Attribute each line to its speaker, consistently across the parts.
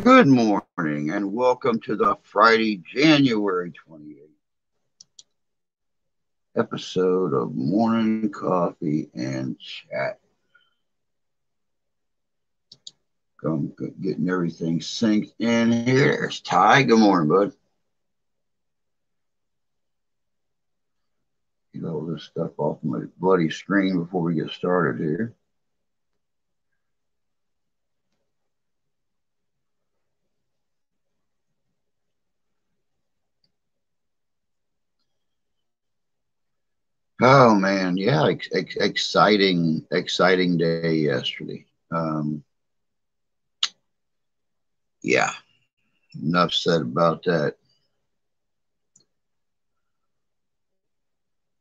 Speaker 1: Good morning and welcome to the Friday, January 28th episode of Morning Coffee and Chat. I'm getting everything synced in here. There's Ty. Good morning, bud. Get all this stuff off my bloody screen before we get started here. Oh man, yeah, exciting day yesterday. Yeah, enough said about that.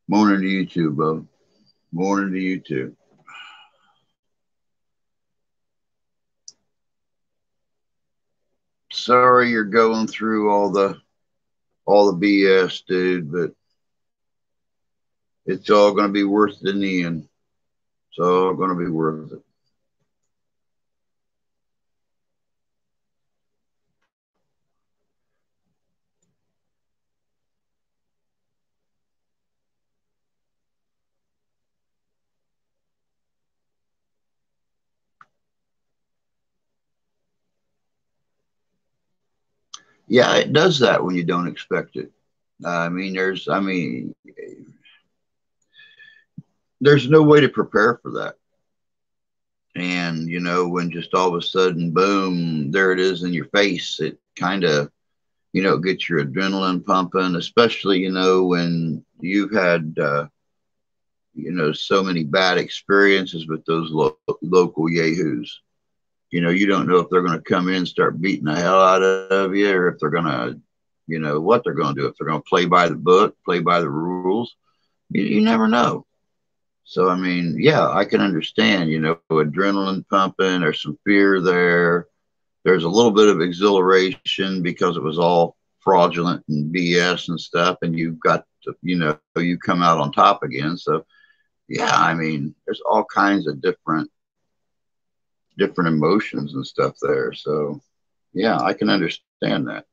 Speaker 1: Morning to you too, bud. Morning to you too. Sorry you're going through all the BS, dude, but it's all going to be worth it in the end. It's all going to be worth it. Yeah, it does that when you don't expect it. There's no way to prepare for that. And, when just all of a sudden, boom, there it is in your face, it kind of, gets your adrenaline pumping, especially, when you've had, so many bad experiences with those local yahoos. You don't know if they're going to come in and start beating the hell out of you, or if they're going to, what they're going to do. If they're going to play by the book, play by the rules, you never know. So, yeah, I can understand, adrenaline pumping, there's some fear there. There's a little bit of exhilaration because it was all fraudulent and BS and stuff. And you've got to, you come out on top again. So, yeah, there's all kinds of different emotions and stuff there. So, yeah, I can understand that.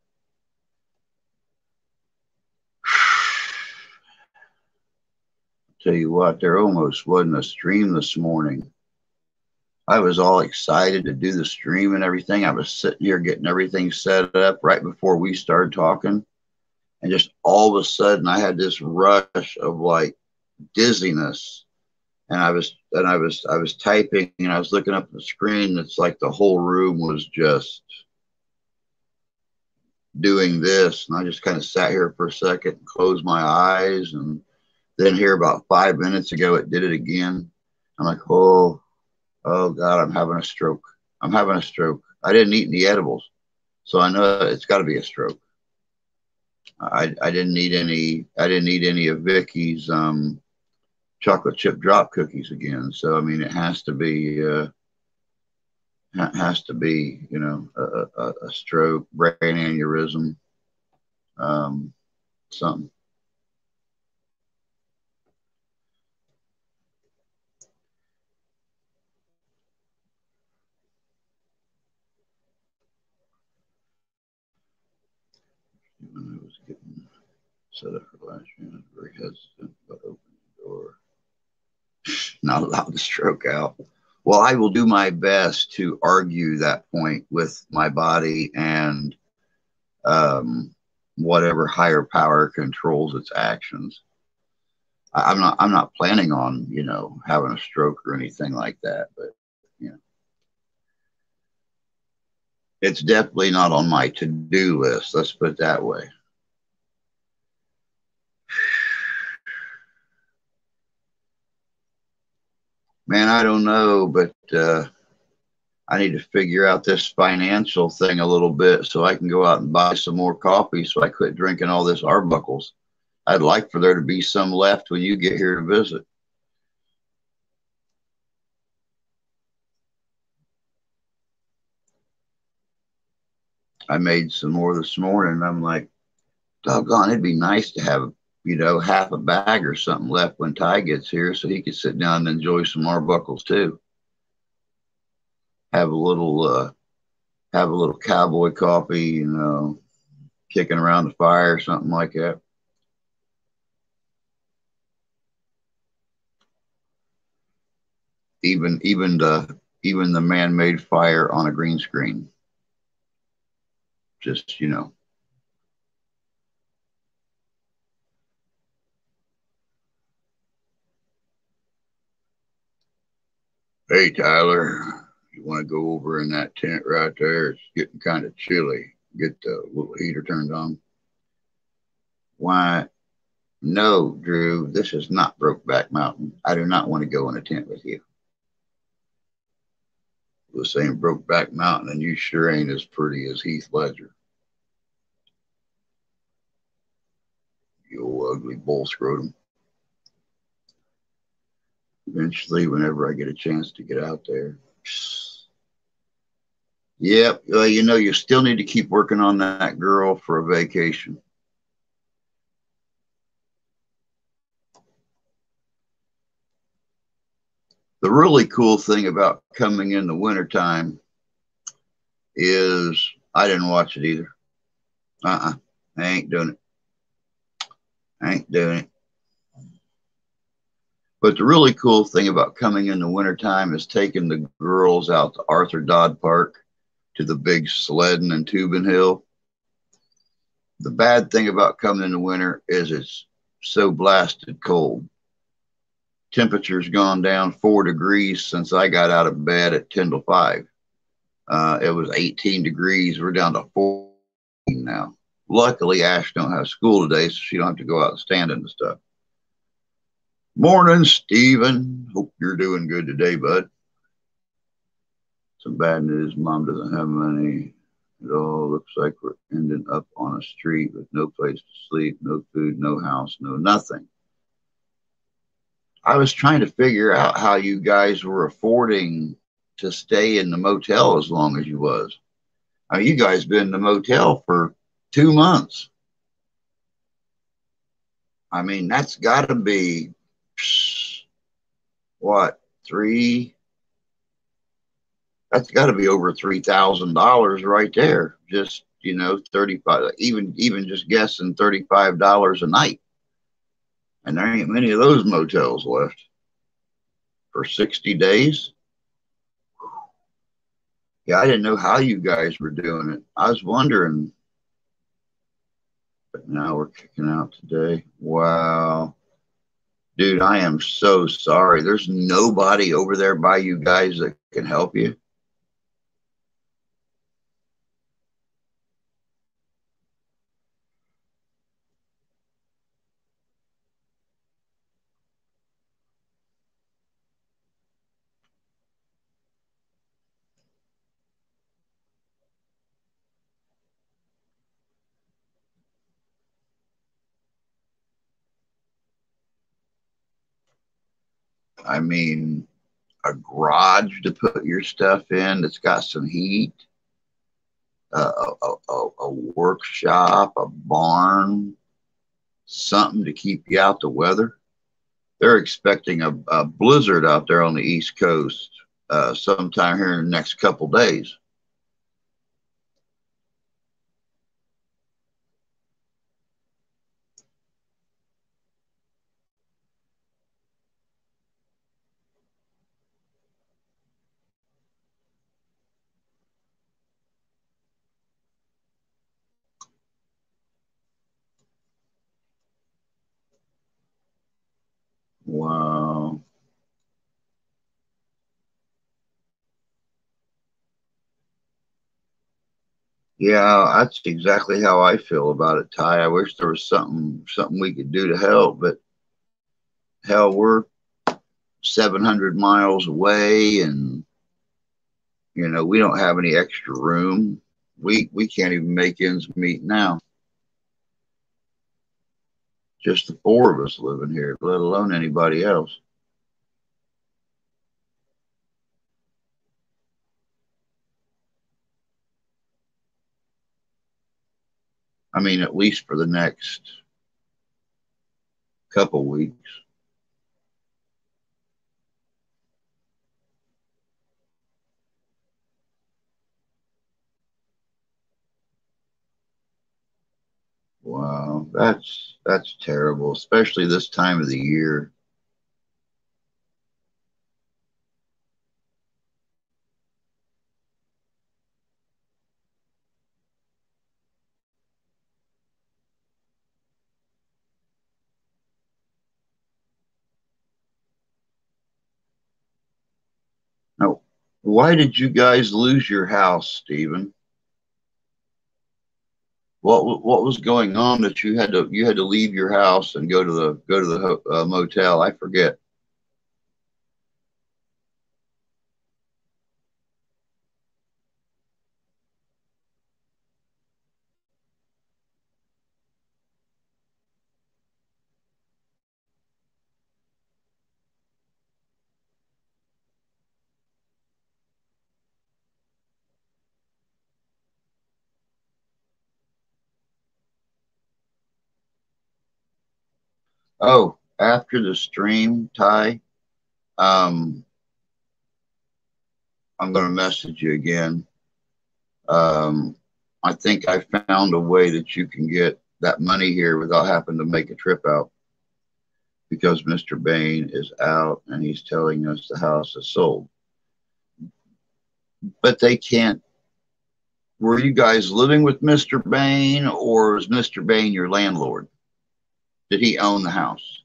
Speaker 1: Tell you what, there almost wasn't a stream this morning. I was all excited to do the stream and everything. I was sitting here getting everything set up right before we started talking. And just all of a sudden I had this rush of like dizziness. And I was typing and I was looking up at the screen. And it's like the whole room was just doing this. And I just kind of sat here for a second and closed my eyes. And then here about 5 minutes ago, it did it again. I'm like, oh God, I'm having a stroke. I'm having a stroke. I didn't eat any edibles, so I know it's got to be a stroke. I didn't eat any of Vicky's chocolate chip drop cookies again. So it has to be a stroke, brain aneurysm, something. When I was getting set up for last year, I was very hesitant about opening the door. Not allowed to stroke out. Well, I will do my best to argue that point with my body and whatever higher power controls its actions. I'm not planning on, having a stroke or anything like that, but it's definitely not on my to-do list. Let's put it that way. Man, I don't know, but I need to figure out this financial thing a little bit so I can go out and buy some more coffee so I quit drinking all this Arbuckles. I'd like for there to be some left when you get here to visit. I made some more this morning. I'm like, doggone, it'd be nice to have, half a bag or something left when Ty gets here so he could sit down and enjoy some Arbuckles too. Have a little have a little cowboy coffee, kicking around the fire, something like that. Even the man-made fire on a green screen. Just, hey Tyler, you want to go over in that tent right there? It's getting kind of chilly. Get the little heater turned on. Why? No, Drew, this is not Brokeback Mountain. I do not want to go in a tent with you. This ain't Brokeback Mountain, and you sure ain't as pretty as Heath Ledger. You old ugly bull scrotum. Eventually, whenever I get a chance to get out there. Yep. You still need to keep working on that girl for a vacation. The really cool thing about coming in the wintertime is I didn't watch it either. I ain't doing it. I ain't doing it. But the really cool thing about coming in the wintertime is taking the girls out to Arthur Dodd Park to the big sledding and tubing hill. The bad thing about coming in the winter is it's so blasted cold. Temperature's gone down 4 degrees since I got out of bed at 10 to 5. It was 18 degrees. We're down to 14 now. Luckily, Ash don't have school today, so she don't have to go out and stand in the stuff. Morning, Steven. Hope you're doing good today, bud. Some bad news. Mom doesn't have money. It all looks like we're ending up on a street with no place to sleep, no food, no house, no nothing. I was trying to figure out how you guys were affording to stay in the motel as long as you was. I mean, you guys been in the motel for 2 months. I mean, that's got to be what, three? That's got to be over $3,000 right there. Just 35. Even just guessing $35 a night, and there ain't many of those motels left for 60 days. Yeah, I didn't know how you guys were doing it. I was wondering, but now we're kicking out today. Wow. Dude, I am so sorry. There's nobody over there by you guys that can help you. I mean, a garage to put your stuff in that's got some heat, a workshop, a barn, something to keep you out the weather. They're expecting a blizzard out there on the East Coast sometime here in the next couple days. Wow. Yeah, that's exactly how I feel about it, Ty. I wish there was something we could do to help, but hell, we're 700 miles away, and we don't have any extra room. We can't even make ends meet now. Just the 4 of us living here, let alone anybody else. I mean, at least for the next couple weeks. Wow, that's terrible, especially this time of the year. Now, why did you guys lose your house, Stephen? What was going on that you had to leave your house and go to the motel? I forget. Oh, after the stream, Ty, um, I'm going to message you again. Um, I think I found a way that you can get that money here without having to make a trip out because Mr. Bain is out and he's telling us the house is sold. But they can't. Were you guys living with Mr. Bain or is Mr. Bain your landlord? Did he own the house?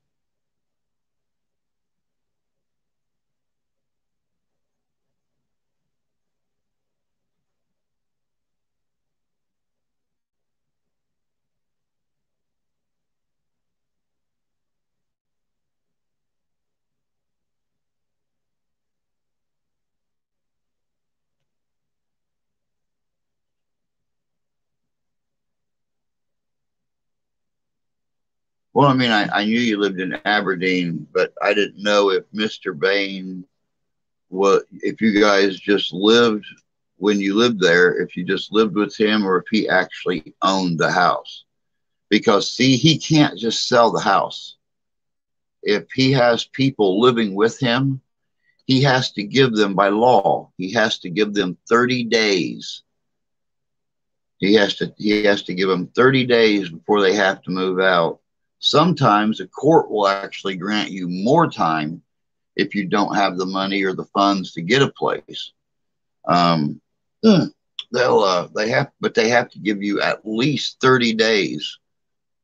Speaker 1: Well, I mean, I knew you lived in Aberdeen, but I didn't know if Mr. Bain, what if you guys just lived when you lived there, if you just lived with him or if he actually owned the house. Because, see, he can't just sell the house. If he has people living with him, he has to give them by law, he has to give them 30 days. He has to give them 30 days before they have to move out. Sometimes a court will actually grant you more time if you don't have the money or the funds to get a place. Um, they have to give you at least 30 days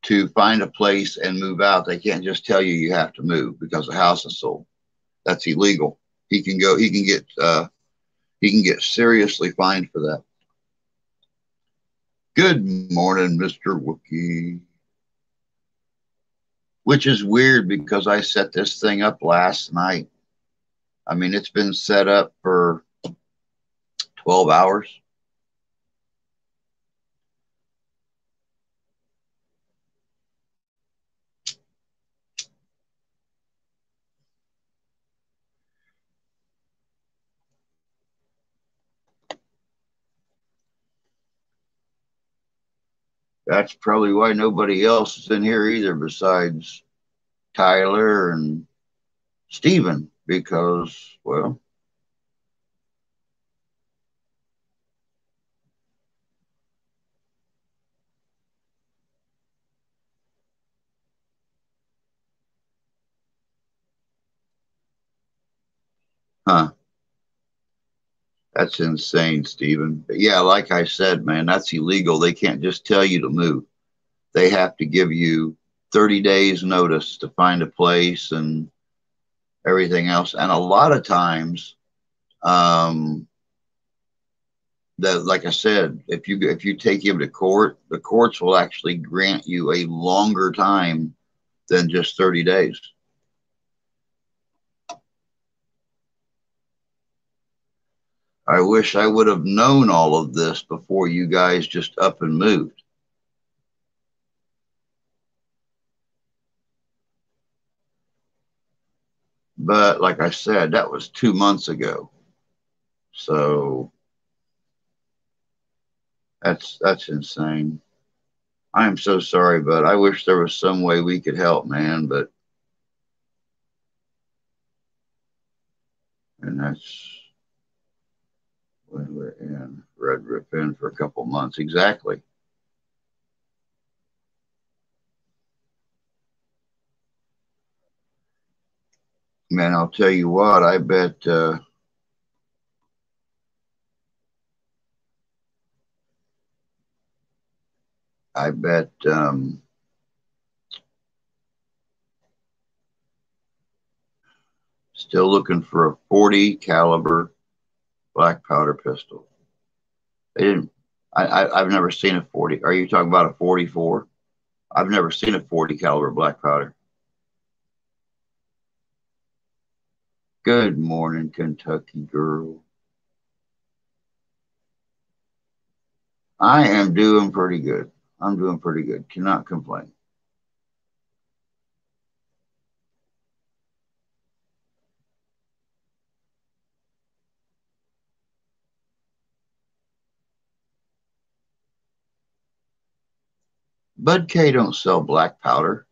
Speaker 1: to find a place and move out. They can't just tell you you have to move because the house is sold. That's illegal. He can go. He can get seriously fined for that. Good morning, Mr. Wookie. Which is weird because I set this thing up last night. I mean, it's been set up for 12 hours. That's probably why nobody else is in here either besides Tyler and Steven because, well, huh, that's insane, Steven. But yeah, like I said, man, that's illegal. They can't just tell you to move. They have to give you 30 days notice to find a place and everything else. And a lot of times, um, that like I said, if you take him to court, the courts will actually grant you a longer time than just 30 days. I wish I would have known all of this before you guys just up and moved. But like I said, that was 2 months ago. So that's insane. I am so sorry, but I wish there was some way we could help, man. But and that's when we're in Red Rip in for a couple months. Exactly. Man, I'll tell you what, I bet still looking for a 40 caliber black powder pistol. They didn't. I've never seen a 40. Are you talking about a 44? I've never seen a 40 caliber black powder. Good morning, Kentucky girl. I am doing pretty good. I'm doing pretty good. Cannot complain. Bud K don't sell black powder.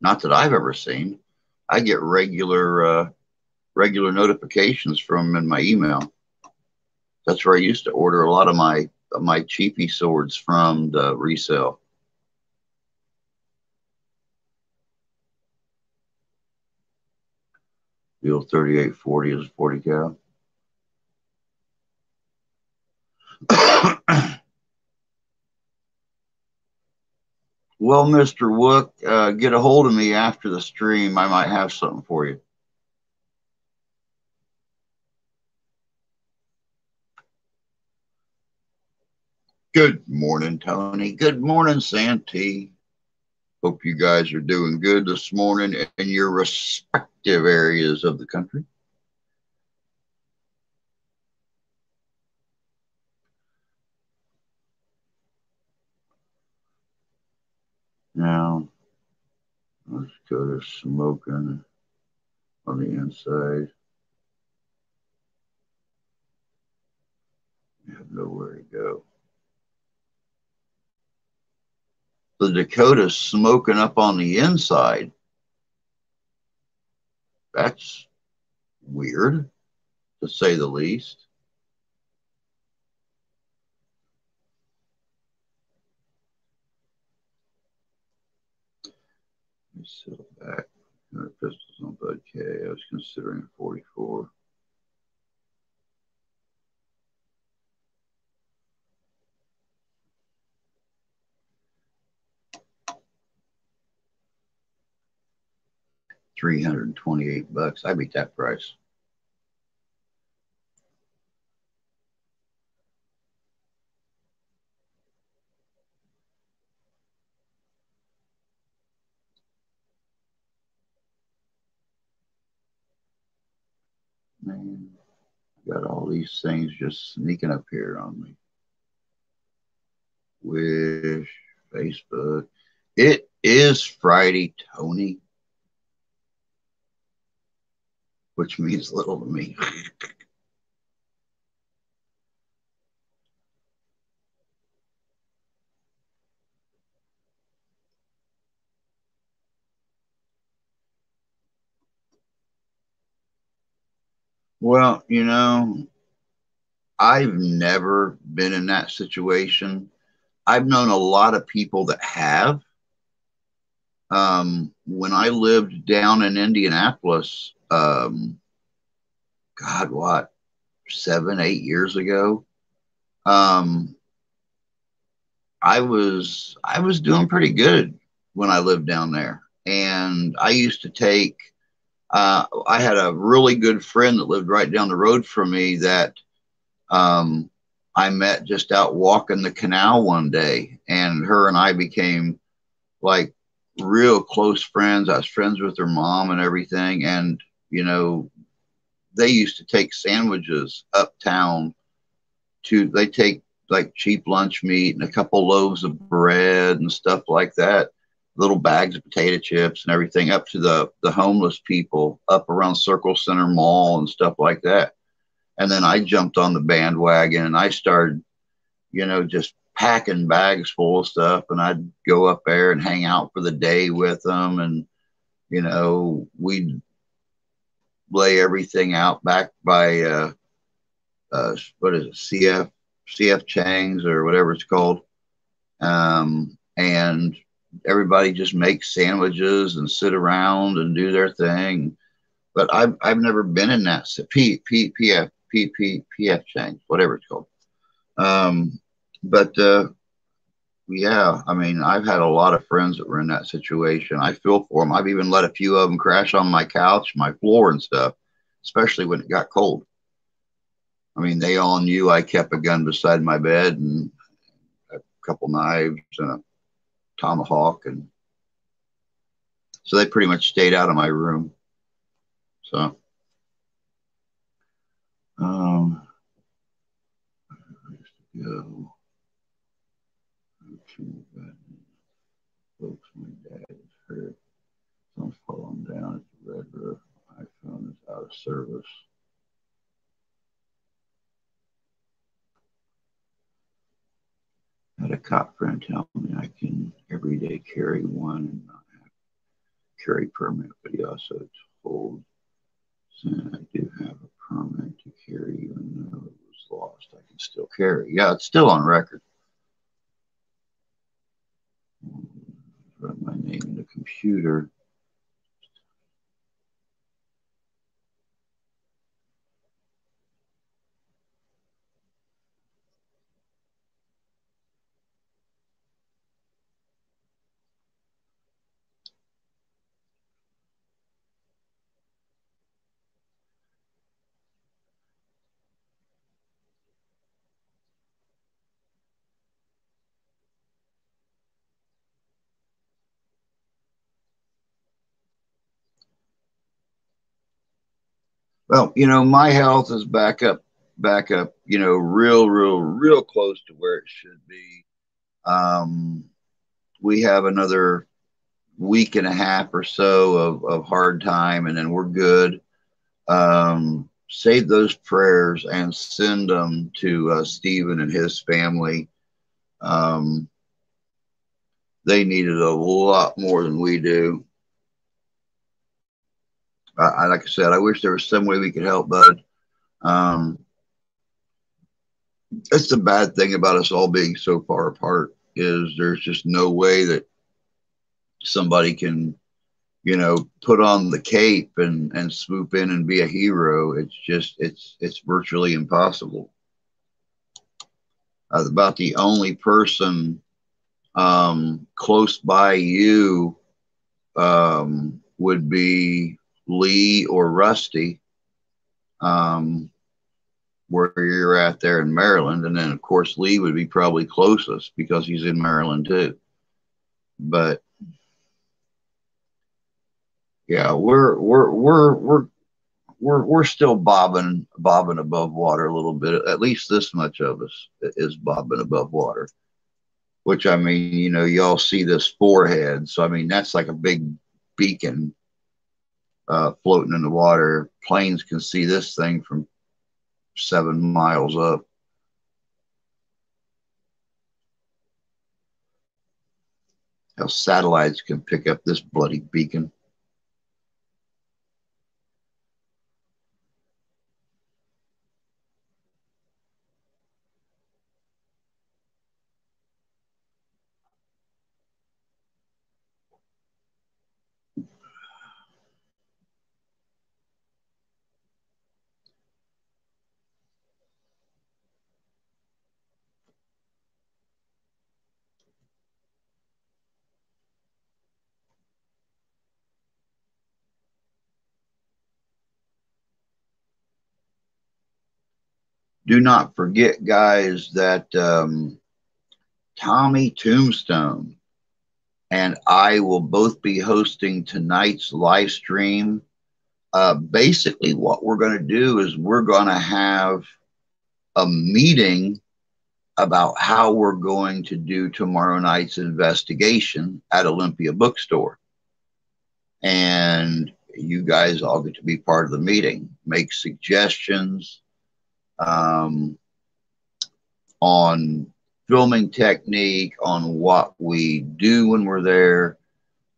Speaker 1: Not that I've ever seen. I get regular notifications from them in my email. That's where I used to order a lot of my cheapy swords from the resale. The old 3840 is 40 cal. Well, Mr. Wook, get a hold of me after the stream. I might have something for you. Good morning, Tony. Good morning, Santee. Hope you guys are doing good this morning in your respective areas of the country. Now, let's go to smoking on the inside. I have nowhere to go. The Dakota's smoking up on the inside. That's weird, to say the least. Let me settle back. 100 pistols on Bud K. I was considering 44. $328. I beat that price. Man, I got all these things just sneaking up here on me. Wish, Facebook. It is Friday, Tony, which means little to me. Well, you know, I've never been in that situation. I've known a lot of people that have. When I lived down in Indianapolis, God, what, 7, 8 years ago, I was doing pretty good when I lived down there, and I used to take. I had a really good friend that lived right down the road from me that I met just out walking the canal one day, and her and I became like real close friends. I was friends with her mom and everything, and you know, they used to take sandwiches uptown they take like cheap lunch meat and a couple loaves of bread and stuff like that, little bags of potato chips and everything up to the homeless people up around Circle Center Mall and stuff like that. And then I jumped on the bandwagon and I started, you know, just packing bags full of stuff, and I'd go up there and hang out for the day with them. And, you know, we'd lay everything out back by, what is it, CF Chang's or whatever it's called. And everybody just makes sandwiches and sit around and do their thing. But I've never been in that PF change, whatever it's called. Um, but yeah, I mean, I've had a lot of friends that were in that situation. I feel for them. I've even let a few of them crash on my couch, my floor, and stuff, especially when it got cold. I mean, they all knew I kept a gun beside my bed and a couple knives and a tomahawk, and so they pretty much stayed out of my room. So, um, go to bed. Folks, my dad is hurt. Someone's falling down at the red roof. My phone is out of service. I had a cop friend tell me I can every day carry one and not have carry permit, but he also told saying I do have a permit to carry even though it was lost. I can still carry. Yeah, it's still on record. Run my name in the computer. Well, my health is back up, real close to where it should be. Um, we have another week and a half or so of hard time, and then we're good. Save those prayers and send them to Stephen and his family. Um, they needed a lot more than we do. Like I said, I wish there was some way we could help, bud. Um, that's the bad thing about us all being so far apart is there's just no way that somebody can, put on the cape and swoop in and be a hero. It's just it's virtually impossible. About the only person close by you would be Lee or Rusty, um, where you're at there in Maryland, and then of course Lee would be probably closest because he's in Maryland too. But yeah, we're still bobbing above water a little bit. At least this much of us is bobbing above water. Which I mean, y'all see this forehead, so I mean that's like a big beacon floating in the water. Planes can see this thing from 7 miles up. How satellites can pick up this bloody beacon. Do not forget, guys, that Tommy Tombstone and I will both be hosting tonight's live stream. Basically, what we're going to do is we're going to have a meeting about how we're going to do tomorrow night's investigation at Olympia Bookstore. And you guys all get to be part of the meeting, make suggestions on filming technique, on what we do when we're there,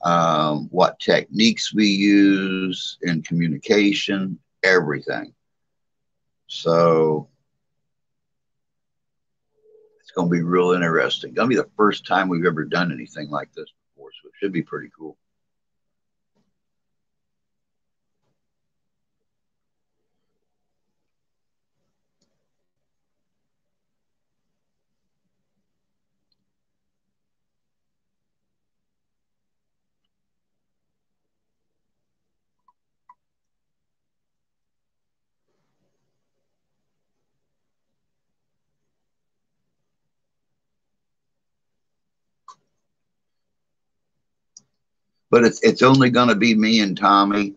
Speaker 1: what techniques we use in communication, everything. So it's going to be real interesting. It's going to be the first time we've ever done anything like this before, so it should be pretty cool. but it's only going to be me and Tommy.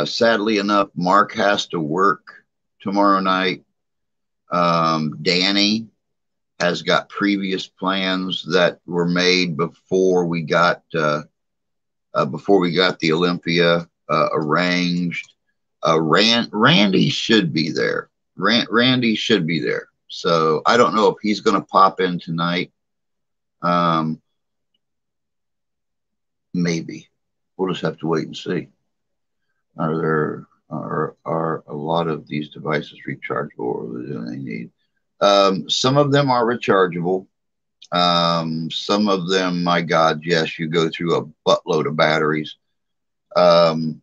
Speaker 1: Sadly enough, Mark has to work tomorrow night. Danny has got previous plans that were made before we got the Olympia arranged. Randy should be there. Randy should be there. So I don't know if he's going to pop in tonight. Um, Maybe we'll just have to wait and see. Are a lot of these devices rechargeable, or do they need? Some of them are rechargeable. Some of them, my God, yes, you go through a buttload of batteries. Um,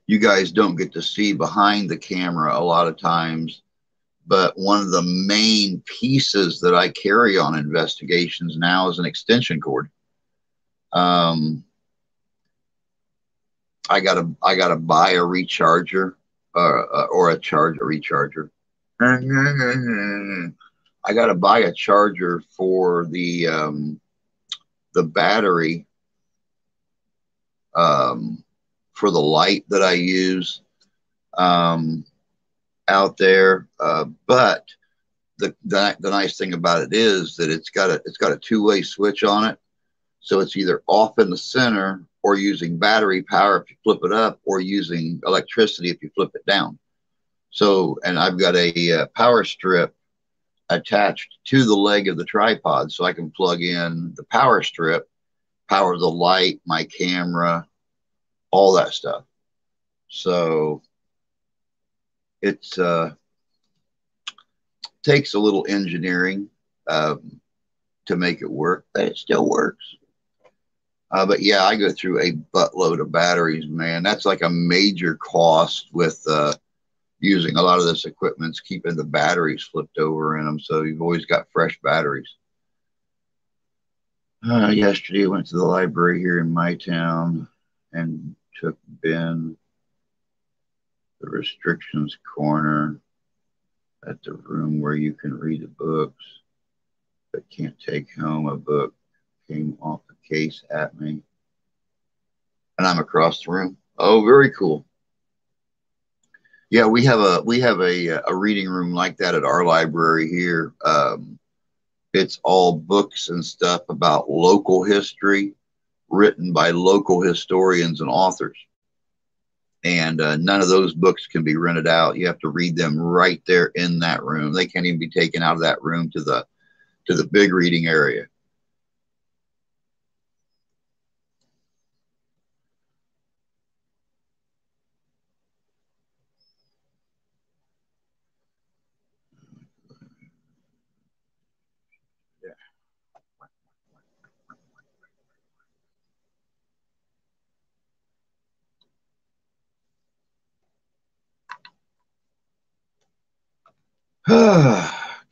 Speaker 1: you guys don't get to see behind the camera a lot of times, but one of the main pieces that I carry on investigations now is an extension cord. I gotta buy a recharger, or a recharger. I gotta buy a charger for the battery, for the light that I use out there. But the nice thing about it is that it's got a two-way switch on it, so it's either off in the center or using battery power if you flip it up, or using electricity if you flip it down. So, and I've got a power strip attached to the leg of the tripod, so I can plug in the power strip, power the light, my camera, all that stuff. So it's takes a little engineering to make it work, but it still works. But yeah, I go through a buttload of batteries, man. That's like a major cost with using a lot of this equipment's keeping the batteries flipped over in them. So you've always got fresh batteries. Yesterday, I went to the library here in my town and took Ben the restrictions corner at the room where you can read the books but can't take home a book. Came off the case at me, and I'm across the room. Oh, very cool. Yeah, we have a reading room like that at our library here. It's all books and stuff about local history, written by local historians and authors. And none of those books can be rented out. You have to read them right there in that room. They can't even be taken out of that room to the big reading area.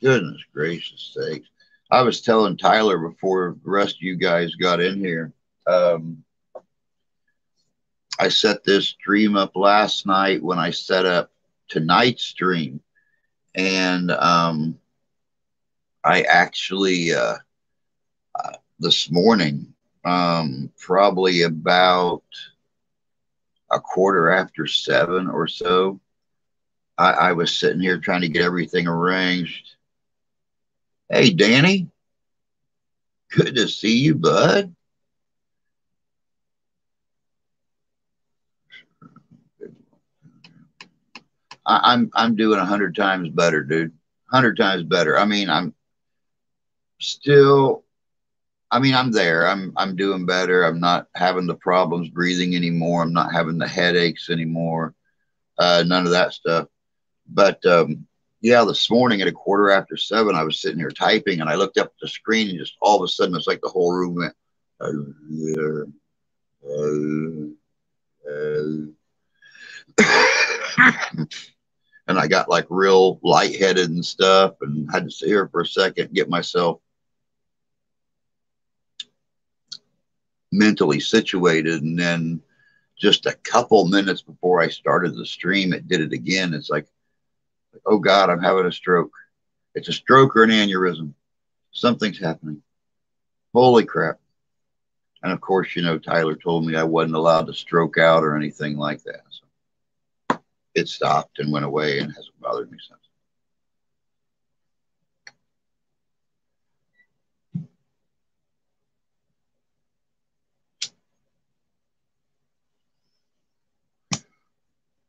Speaker 1: Goodness gracious sakes. I was telling Tyler before the rest of you guys got in here. I set this stream up last night when I set up tonight's stream. And I actually, this morning, probably about 7:15 or so, I was sitting here trying to get everything arranged. Hey, Danny, good to see you, bud. I'm doing 100 times better, dude. 100 times better. I mean, I'm still. I mean, I'm there. I'm doing better. I'm not having the problems breathing anymore. I'm not having the headaches anymore. None of that stuff. But yeah, this morning at 7:15, I was sitting here typing, and I looked up at the screen, and just all of a sudden, it's like the whole room went. And I got like real lightheaded and stuff, and had to sit here for a second, get myself mentally situated. And then just a couple minutes before I started the stream, it did it again. It's like, oh God, I'm having a stroke. It's a stroke or an aneurysm. Something's happening. Holy crap. And of course, you know, Tyler told me I wasn't allowed to stroke out or anything like that. So it stopped and went away and hasn't bothered me since.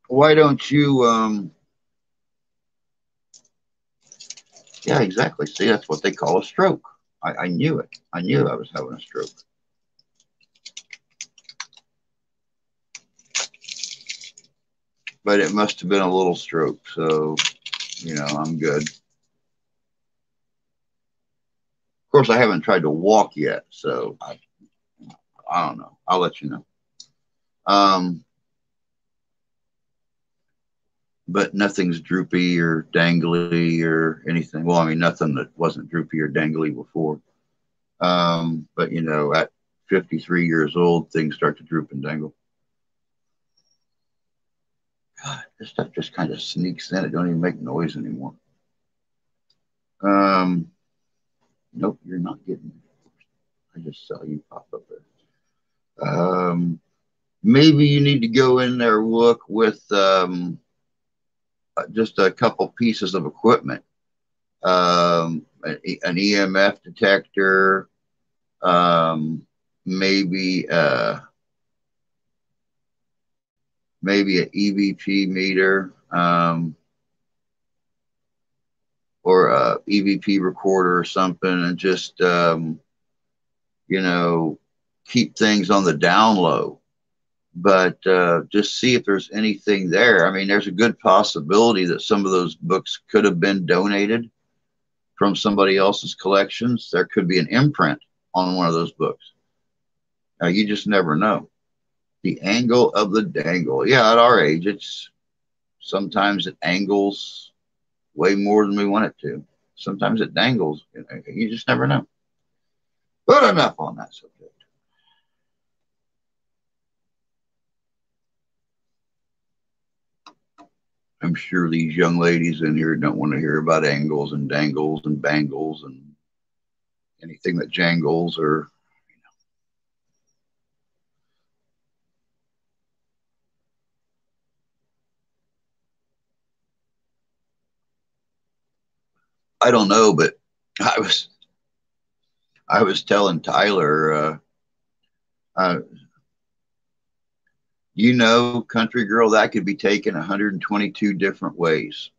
Speaker 1: Why don't you, yeah, exactly. See, that's what they call a stroke. I knew it. I knew I was having a stroke. But it must have been a little stroke. So, you know, I'm good. Of course, I haven't tried to walk yet. So I don't know. I'll let you know. But nothing's droopy or dangly or anything. Well, I mean, nothing that wasn't droopy or dangly before. But, you know, at 53 years old, things start to droop and dangle. God, this stuff just kind of sneaks in. It don't even make noise anymore. Nope, you're not getting it. I just saw you pop up there. Maybe you need to go in there, look with just a couple pieces of equipment. An EMF detector, maybe maybe an EVP meter, or a EVP recorder or something, and just you know, keep things on the down low. But just see if there's anything there. I mean, there's a good possibility that some of those books could have been donated from somebody else's collections. There could be an imprint on one of those books. You just never know. The angle of the dangle. Yeah, at our age, it's sometimes it angles way more than we want it to. Sometimes it dangles. You just never know. But enough on that subject. I'm sure these young ladies in here don't want to hear about angles and dangles and bangles and anything that jangles or. I don't know, but I was I was telling Tyler, you know, country girl, that could be taken 122 different ways.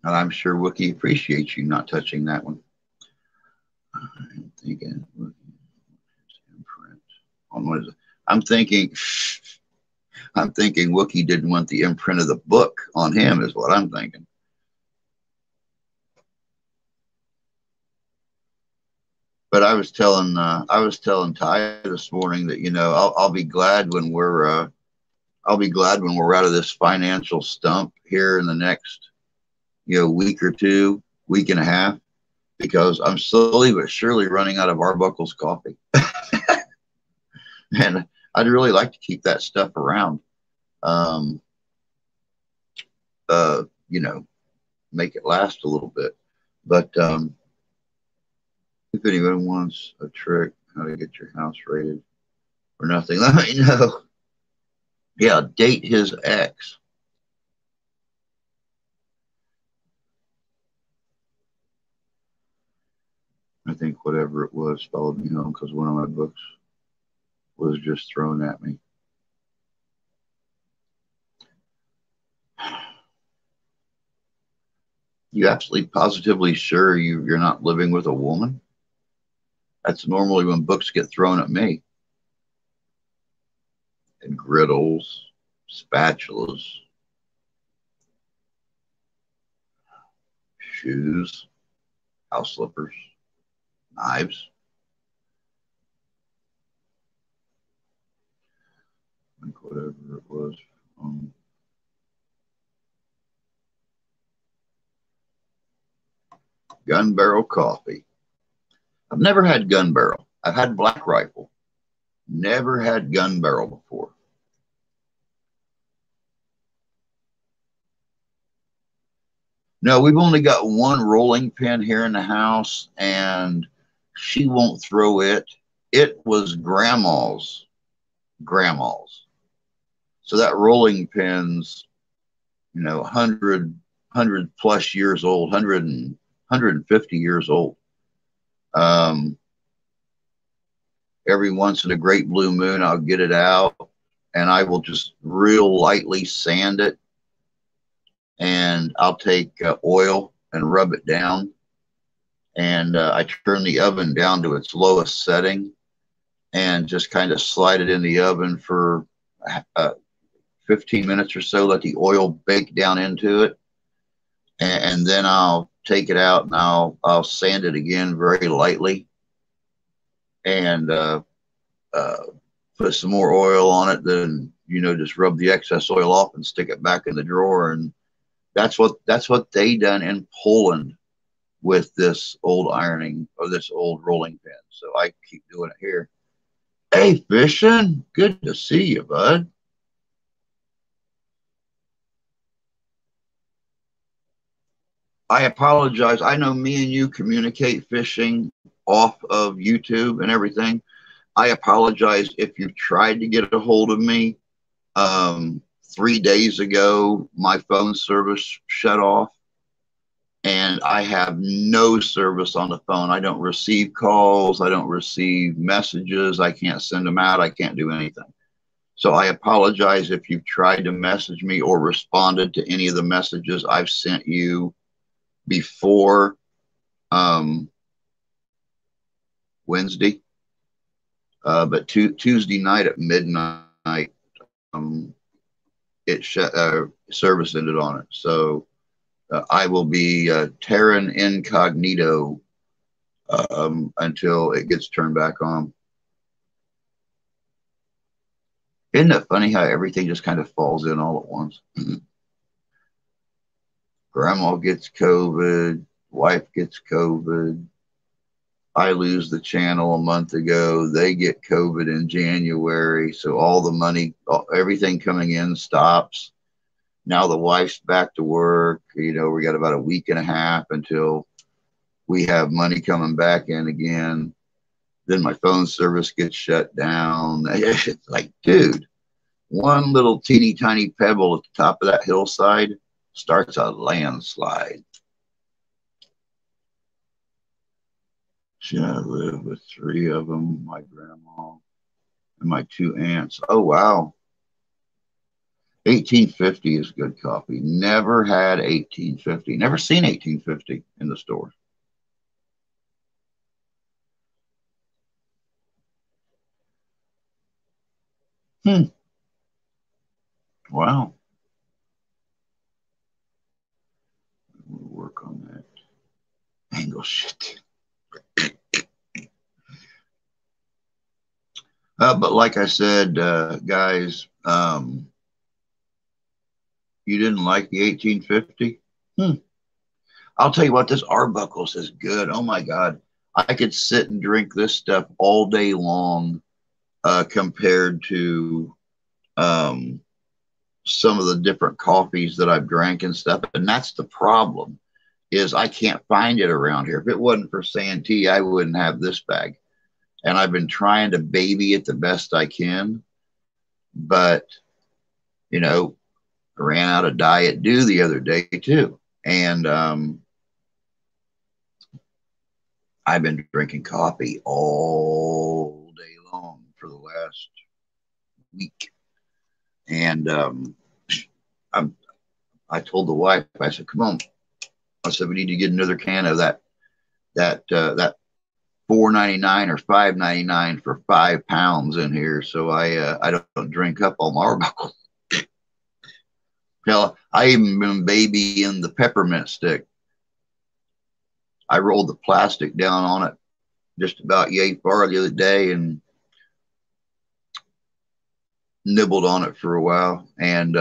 Speaker 1: And I'm sure Wookie appreciates you not touching that one. I'm thinking, imprint on what is it? I'm thinking, I'm thinking Wookie didn't want the imprint of the book on him, is what I'm thinking. But I was telling Ty this morning that, you know, I'll be glad when we're out of this financial stump here in the next, you know, week or two, week and a half, because I'm slowly but surely running out of Arbuckle's coffee. And I'd really like to keep that stuff around. You know, make it last a little bit. But if anyone wants a trick how to get your house rated or nothing, let me know. Yeah, date his ex. I think whatever it was followed me home because one of my books was just thrown at me. You absolutely positively sure you're not living with a woman? That's normally when books get thrown at me. And griddles, spatulas, shoes, house slippers, knives. Like whatever it was. Gun barrel coffee. I've never had gun barrel. I've had Black Rifle. Never had gun barrel before. No, we've only got one rolling pin here in the house, and she won't throw it. It was grandma's. So that rolling pin's, 100 plus years old, 150 years old. Um, every once in a great blue moon, I'll get it out and I will just real lightly sand it. And I'll take oil and rub it down. And I turn the oven down to its lowest setting and just kind of slide it in the oven for 15 minutes or so, let the oil bake down into it. And then I'll take it out and I'll sand it again very lightly and put some more oil on it. Then, just rub the excess oil off and stick it back in the drawer. And that's what they done in Poland with this old ironing or this old rolling pin. So I keep doing it here. Hey, Fishing, good to see you, bud. I apologize. I know me and you communicate, Fishing, off of YouTube and everything. I apologize if you've tried to get a hold of me. 3 days ago, my phone service shut off and I have no service on the phone. I don't receive calls. I don't receive messages. I can't send them out. I can't do anything. So I apologize if you've tried to message me or responded to any of the messages I've sent you before Wednesday. But Tuesday night at midnight, it service ended on it. So I will be terran incognito until it gets turned back on. Isn't it funny how everything just kind of falls in all at once? Grandma gets COVID, wife gets COVID. I lose the channel a month ago. They get COVID in January. So all the money, everything coming in stops. Now the wife's back to work. We got about a week and a half until we have money coming back in again. Then my phone service gets shut down. It's like, dude, one little teeny tiny pebble at the top of that hillside starts a landslide. I live with 3 of them, my grandma and my 2 aunts. Oh, wow. 1850 is good coffee. Never had 1850. Never seen 1850 in the store. Wow. We'll work on that angle shit. But like I said, guys, you didn't like the 1850? I'll tell you what, this Arbuckles is good. Oh my God. I could sit and drink this stuff all day long compared to some of the different coffees that I've drank and stuff. And that's the problem, is I can't find it around here. If it wasn't for Santee, I wouldn't have this bag. And I've been trying to baby it the best I can. But, I ran out of Diet Dew the other day too. And I've been drinking coffee all day long for the last week. And I told the wife, I said, come on. I said, we need to get another can of that $4.99 or $5.99 for 5 pounds in here. So I don't drink up all my Arbuckle. Hell, I even been babying the peppermint stick. I rolled the plastic down on it just about yay far the other day and nibbled on it for a while and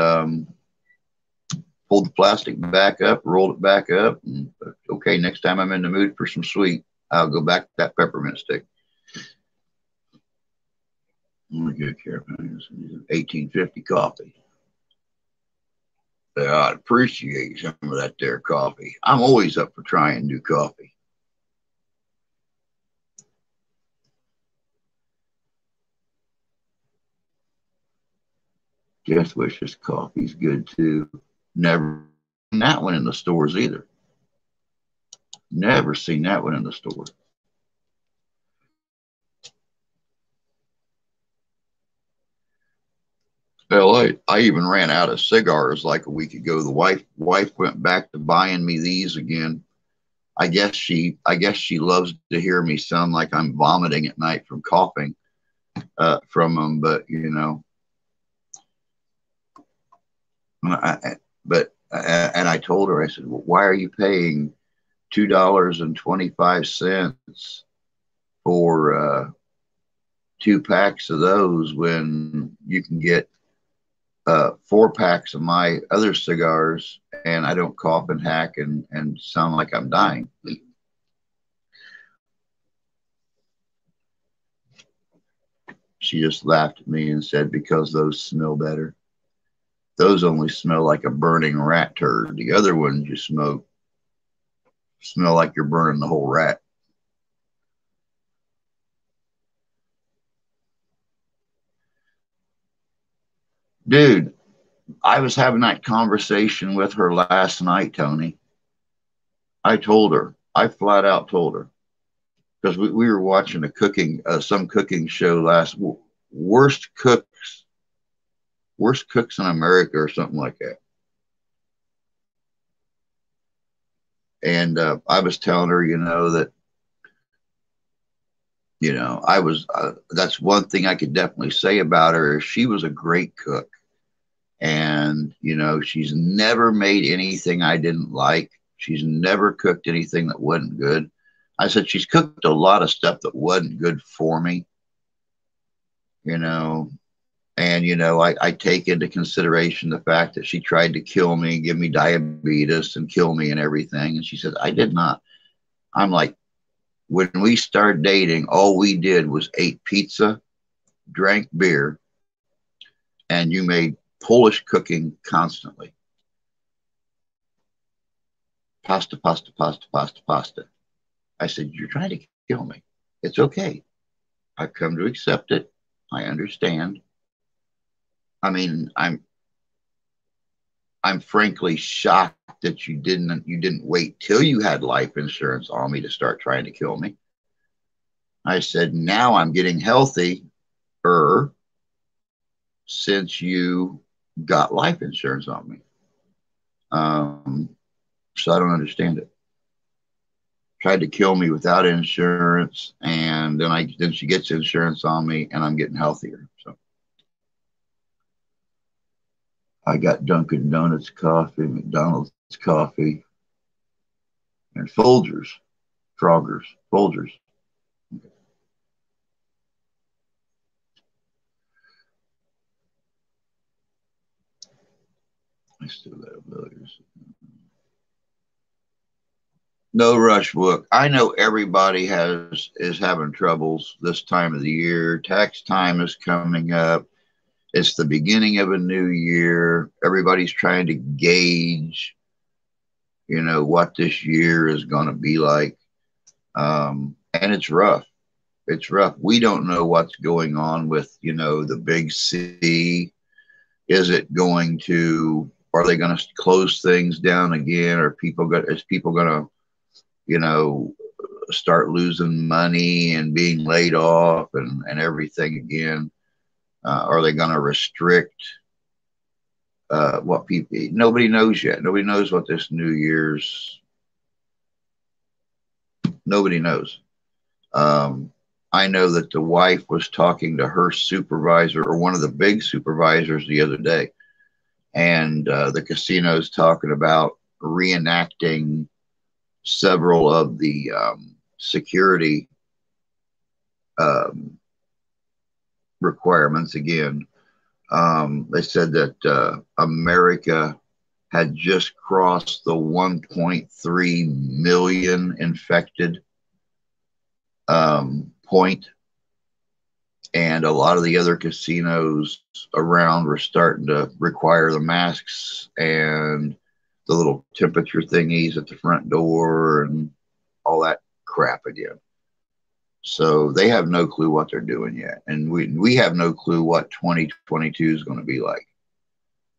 Speaker 1: pulled the plastic back up, rolled it back up. And, okay, next time I'm in the mood for some sweet, I'll go back to that peppermint stick. I'm going to get care of 1850 coffee. I'd appreciate some of that there coffee. I'm always up for trying new coffee. Death Wishes coffee's good too. Never seen that one in the stores either. Never seen that one in the store. Hell, I even ran out of cigars like a week ago. The wife went back to buying me these again. I guess she loves to hear me sound like I'm vomiting at night from coughing from them. But you know, and I told her, I said, well, why are you paying $2.25 for 2 packs of those when you can get 4 packs of my other cigars and I don't cough and hack and sound like I'm dying? She just laughed at me and said, because those smell better. Those only smell like a burning rat turd. The other ones you smoke smell like you're burning the whole rat. Dude, I was having that conversation with her last night, Tony. I told her, I flat out told her, because we were watching some cooking show worst cooks in America or something like that. And I was telling her, that, that's one thing I could definitely say about her is she was a great cook. And, she's never made anything I didn't like. She's never cooked anything that wasn't good. I said, she's cooked a lot of stuff that wasn't good for me, and, I take into consideration the fact that she tried to kill me, give me diabetes and kill me and everything. And she said, I did not. I'm like, when we started dating, all we did was ate pizza, drank beer, and you made Polish cooking constantly. Pasta, pasta, pasta, pasta, pasta. I said, you're trying to kill me. It's okay. I've come to accept it. I understand. I mean, I'm frankly shocked that you didn't wait till you had life insurance on me to start trying to kill me. I said, now I'm getting healthier since you got life insurance on me. So I don't understand it. Tried to kill me without insurance, and then she gets insurance on me, and I'm getting healthier. So I got Dunkin' Donuts coffee, McDonald's coffee, and Folgers. I still got Folgers. No rush book. I know everybody is having troubles this time of the year. Tax time is coming up. It's the beginning of a new year. Everybody's trying to gauge, what this year is going to be like. And it's rough. It's rough. We don't know what's going on with, the big C. Are they going to close things down again? Is people going to, start losing money and being laid off and everything again? Are they going to restrict what people? Nobody knows yet. Nobody knows what this New Year's. Nobody knows. I know that the wife was talking to her supervisor or one of the big supervisors the other day, and the casino's talking about reenacting several of the security requirements again. They said that America had just crossed the 1.3 million infected point, and a lot of the other casinos around were starting to require the masks and the little temperature thingies at the front door and all that crap again. So they have no clue what they're doing yet, and we have no clue what 2022 is going to be like.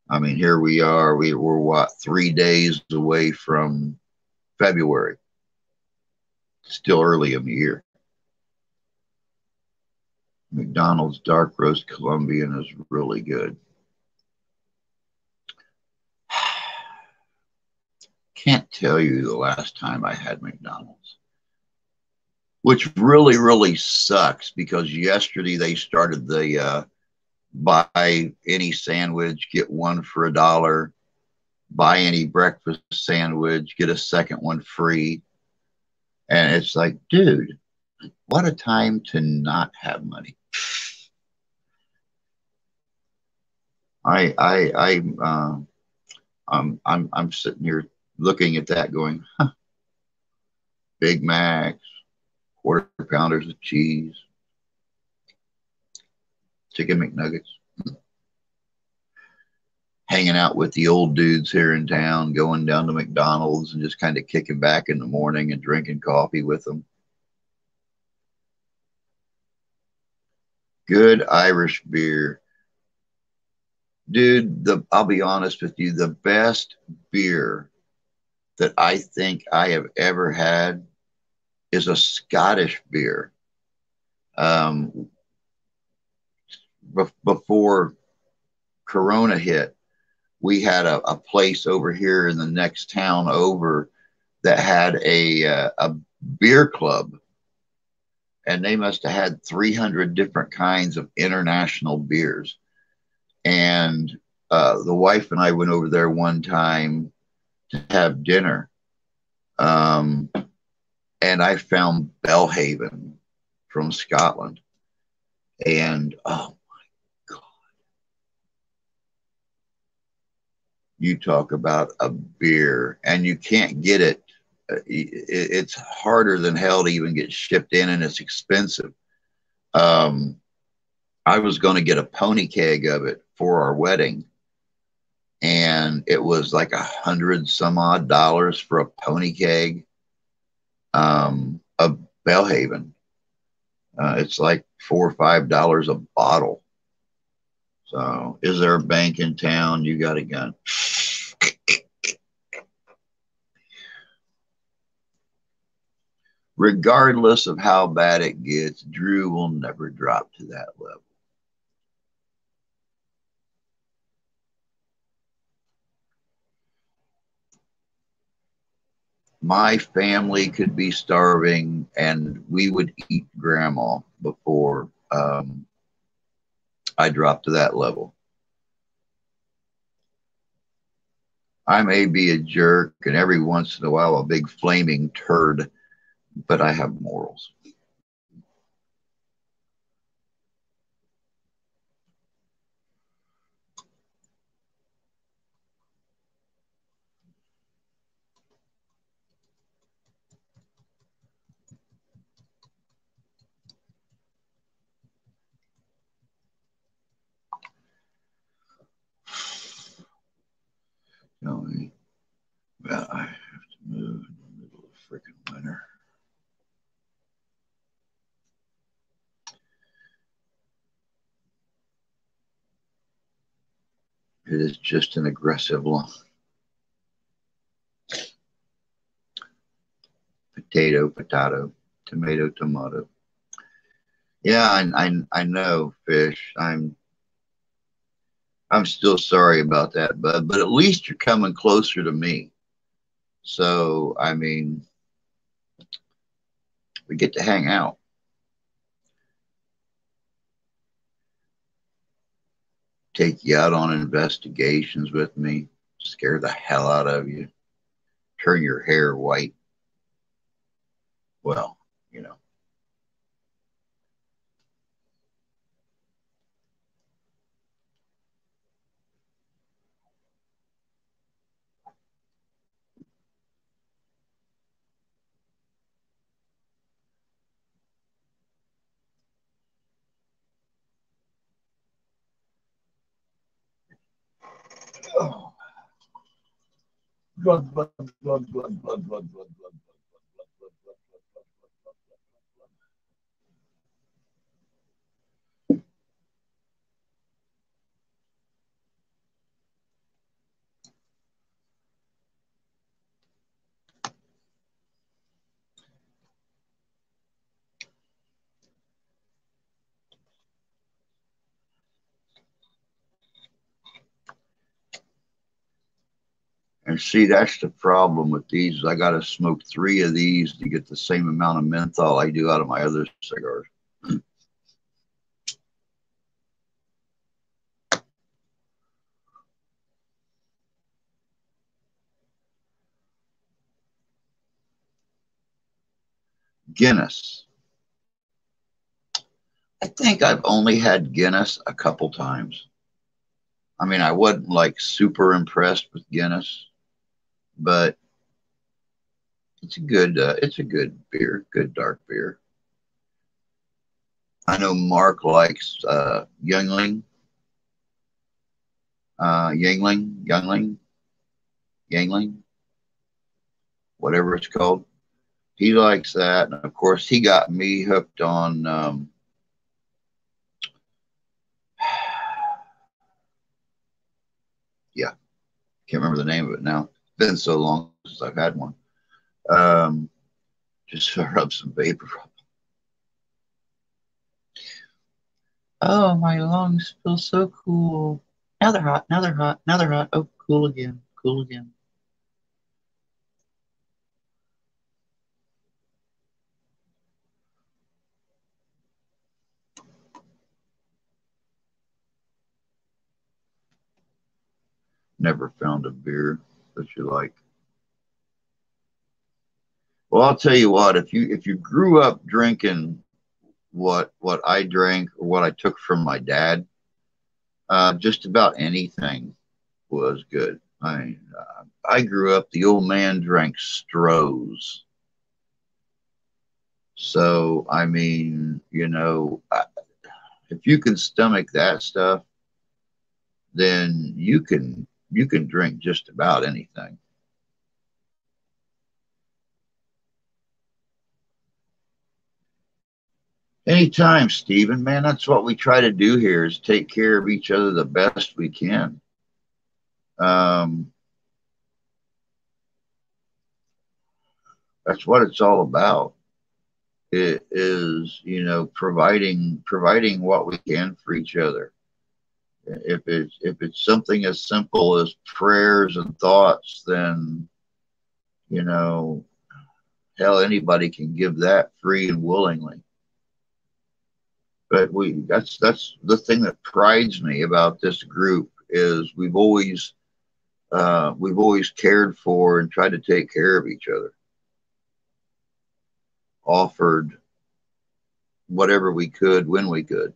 Speaker 1: I mean, here we are. We're what, 3 days away from February. Still early in the year. McDonald's dark roast Colombian is really good. Can't tell you the last time I had McDonald's, which really, really sucks because yesterday they started the buy any sandwich, get one for $1. Buy any breakfast sandwich, get a second one free. And it's like, dude, what a time to not have money. I'm sitting here looking at that going, huh, Big Macs, quarter pounders of cheese, chicken McNuggets, hanging out with the old dudes here in town, going down to McDonald's and just kind of kicking back in the morning and drinking coffee with them. Good Irish beer. Dude, I'll be honest with you, the best beer that I think I have ever had is a Scottish beer. Um, Before Corona hit, we had a place over here in the next town over that had a beer club, and they must have had 300 different kinds of international beers. And the wife and I went over there one time to have dinner, um, and I found Belhaven from Scotland, and oh my God, you talk about a beer, and you can't get it. It's harder than hell to even get shipped in, and it's expensive. Um, I was going to get a pony keg of it for our wedding, and it was like 100 some odd dollars for a pony keg of Belhaven. It's like $4 or $5 a bottle. So, is there a bank in town? You got a gun. Regardless of how bad it gets, Drew will never drop to that level. My family could be starving and we would eat grandma before I dropped to that level. I may be a jerk and every once in a while a big flaming turd, but I have morals. Tell me, well, I have to move in the middle of freaking winter. It is just an aggressive lawn. Potato, potato, tomato, tomato. Yeah, I know, fish. I'm still sorry about that, bud. But at least you're coming closer to me. So I mean, we get to hang out. Take you out on investigations with me, scare the hell out of you, turn your hair white. Well, you know. Oh. Blood, blood, blood, blood, blood, blood, blood, blood, blood. And see, that's the problem with these. Is I got to smoke 3 of these to get the same amount of menthol I do out of my other cigars. Guinness. I think I've only had Guinness a couple times. I mean, I wasn't like super impressed with Guinness, but it's a good beer, good dark beer. I know Mark likes Youngling, Yangling, whatever it's called. He likes that, and of course, he got me hooked on. Yeah, can't remember the name of it now. It's been so long since I've had one. Just rub some vapor. Oh, my lungs feel so cool. Now they're hot. Now they're hot. Now they're hot. Oh, cool again. Cool again. Never found a beer that you like. Well, I'll tell you what. If you grew up drinking what I drank or what I took from my dad, just about anything was good. I grew up. The old man drank Strohs. So I mean, if you can stomach that stuff, then you can drink just about anything. Anytime, Stephen, man, that's what we try to do here is take care of each other the best we can. That's what it's all about. It is, providing what we can for each other. If it's something as simple as prayers and thoughts, then you know, hell, anybody can give that free and willingly. But that's the thing that prides me about this group is we've always cared for and tried to take care of each other, offered whatever we could when we could.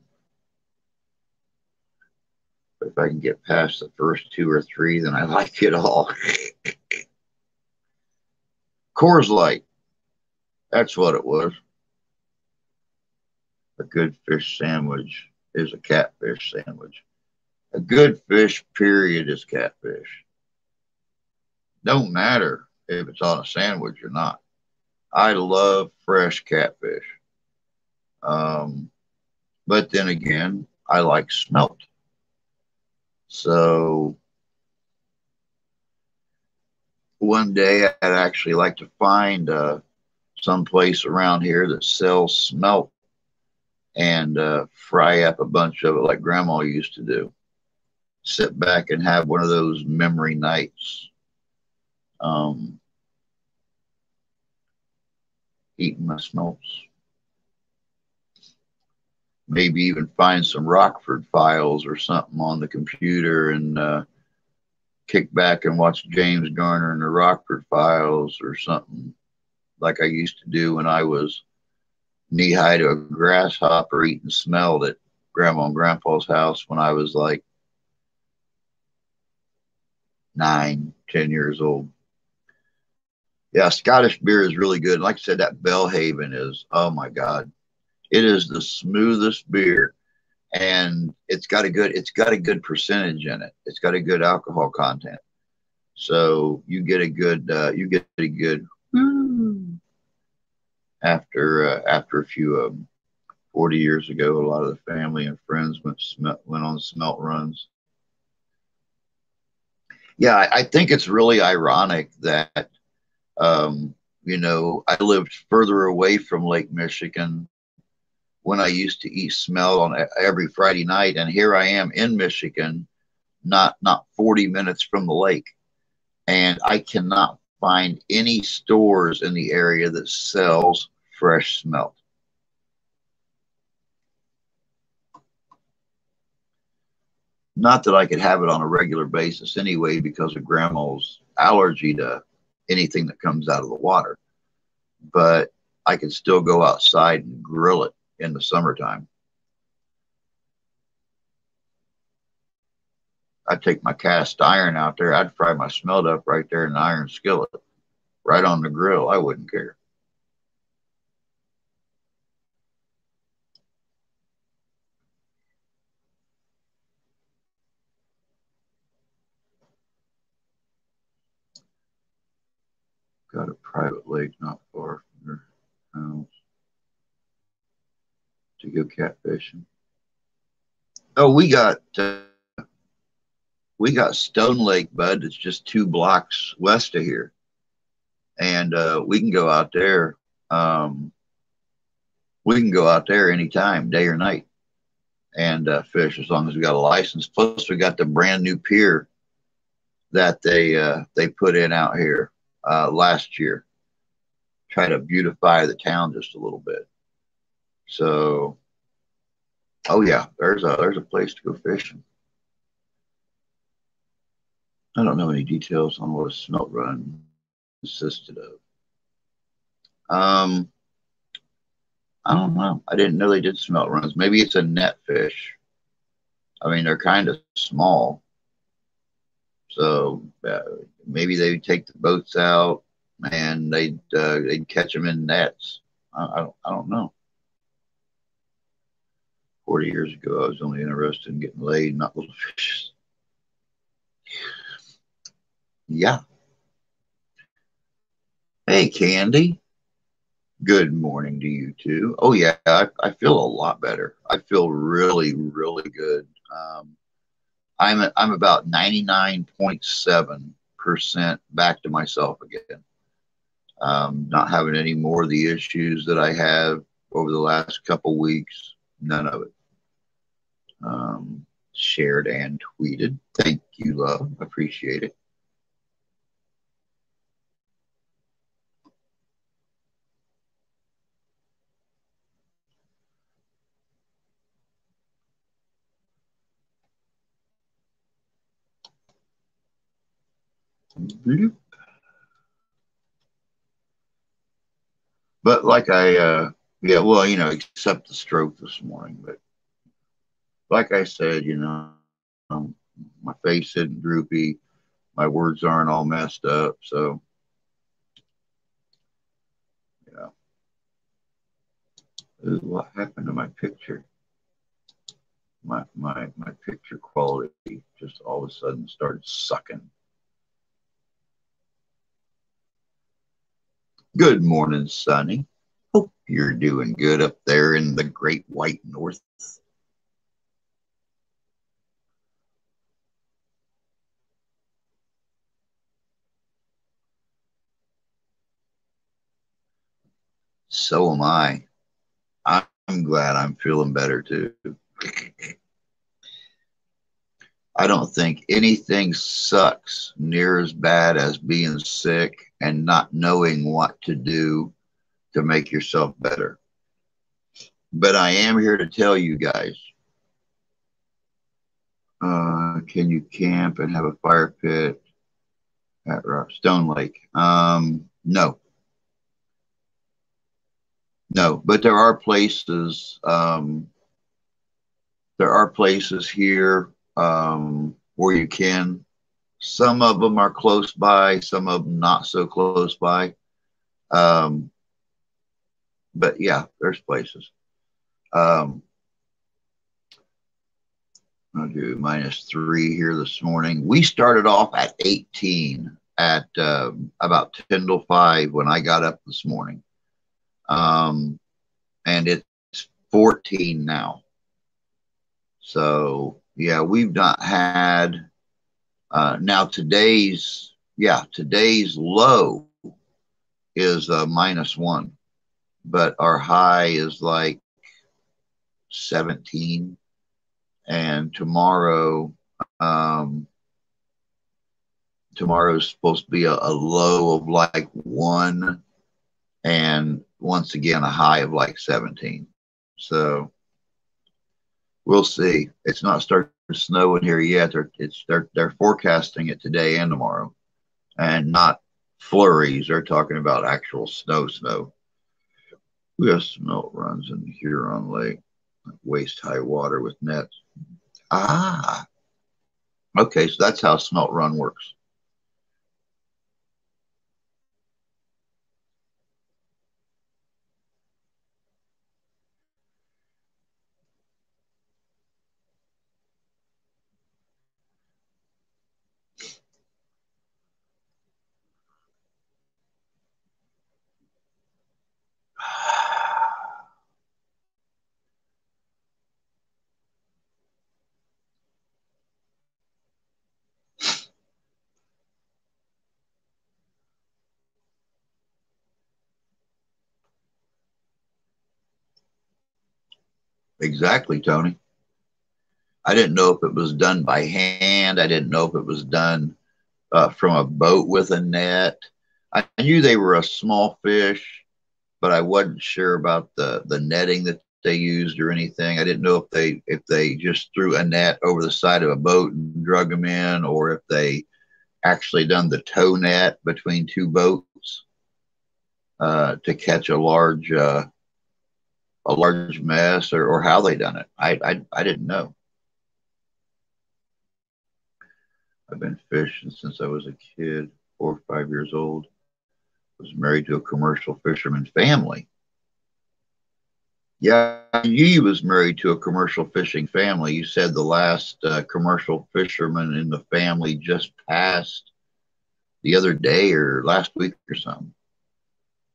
Speaker 1: But if I can get past the first 2 or 3, then I like it all. Coors Light, that's what it was. A good fish sandwich is a catfish sandwich. A good fish, period, is catfish. Don't matter if it's on a sandwich or not. I love fresh catfish. But then again, I like smelt. So one day I'd actually like to find some place around here that sells smelt and fry up a bunch of it like Grandma used to do. Sit back and have one of those memory nights. Eating my smelts. Maybe even find some Rockford Files or something on the computer and kick back and watch James Garner and the Rockford Files or something like I used to do when I was knee high to a grasshopper eating smelled at Grandma and Grandpa's house when I was like 9, 10 years old. Yeah, Scottish beer is really good. Like I said, that Bellhaven is, oh my God. It is the smoothest beer. And it's got a good percentage in it. It's got a good alcohol content. So you get a good after a few of them. 40 years ago, a lot of the family and friends went on smelt runs. Yeah, I think it's really ironic that I lived further away from Lake Michigan when I used to eat smelt on every Friday night, and here I am in Michigan, not 40 minutes from the lake, and I cannot find any stores in the area that sells fresh smelt. Not that I could have it on a regular basis anyway because of grandma's allergy to anything that comes out of the water, but I could still go outside and grill it in the summertime. I'd take my cast iron out there. I'd fry my smelt up right there in the iron skillet, right on the grill. I wouldn't care. Got a private lake not far from your house to go catfishing. Oh, we got Stone Lake, bud. It's just 2 blocks west of here, and we can go out there. We can go out there anytime, day or night, and fish as long as we got a license. Plus, we got the brand new pier that they put in out here last year. Try to beautify the town just a little bit. So, oh yeah, there's a place to go fishing. I don't know any details on what a smelt run consisted of. I don't know. I didn't know they did smelt runs. Maybe it's a net fish. I mean, they're kind of small. So maybe they take the boats out and they'd catch them in nets. I don't know. 40 years ago, I was only interested in getting laid, not little fishes. Yeah. Hey, Candy. Good morning to you too. Oh yeah, I feel a lot better. I feel really, really good. I'm about 99.7% back to myself again. Not having any more of the issues that I have over the last couple weeks. None of it. Shared and tweeted. Thank you, love. Appreciate it. Bloop. But like yeah, well, except the stroke this morning. But like I said, my face isn't droopy. My words aren't all messed up. So, this is what happened to my picture. My picture quality just all of a sudden started sucking. Good morning, Sonny. Hope you're doing good up there in the great white north. So am I. I'm glad I'm feeling better too. I don't think anything sucks near as bad as being sick and not knowing what to do to make yourself better. But I am here to tell you guys, can you camp and have a fire pit at Stone Lake? No. No, but there are places, here where you can. Some of them are close by, some of them not so close by. But yeah, there's places. I'll do -3 here this morning. We started off at 18 at about 10 to 5 when I got up this morning. And it's 14 now. So yeah, we've not had now today's low is -1, but our high is like 17, and tomorrow Tomorrow's supposed to be a low of like 1, and once again a high of like 17. So we'll see. It's not starting to snow in here yet. They're forecasting it today and tomorrow, and not flurries. They're talking about actual snow. We have smelt runs in the Huron Lake, waist high water with nets. Ah, okay, so that's how smelt run works. Exactly, Tony. I didn't know if it was done by hand. I didn't know if it was done from a boat with a net. I knew they were a small fish, but I wasn't sure about the netting that they used or anything. I didn't know if they just threw a net over the side of a boat and drug them in, or if they actually done the tow net between two boats to catch a large mess, or how they done it. I didn't know. I've been fishing since I was a kid, 4 or 5 years old. Was married to a commercial fisherman family. Yeah, you was married to a commercial fishing family. You said the last commercial fisherman in the family just passed the other day or last week or something.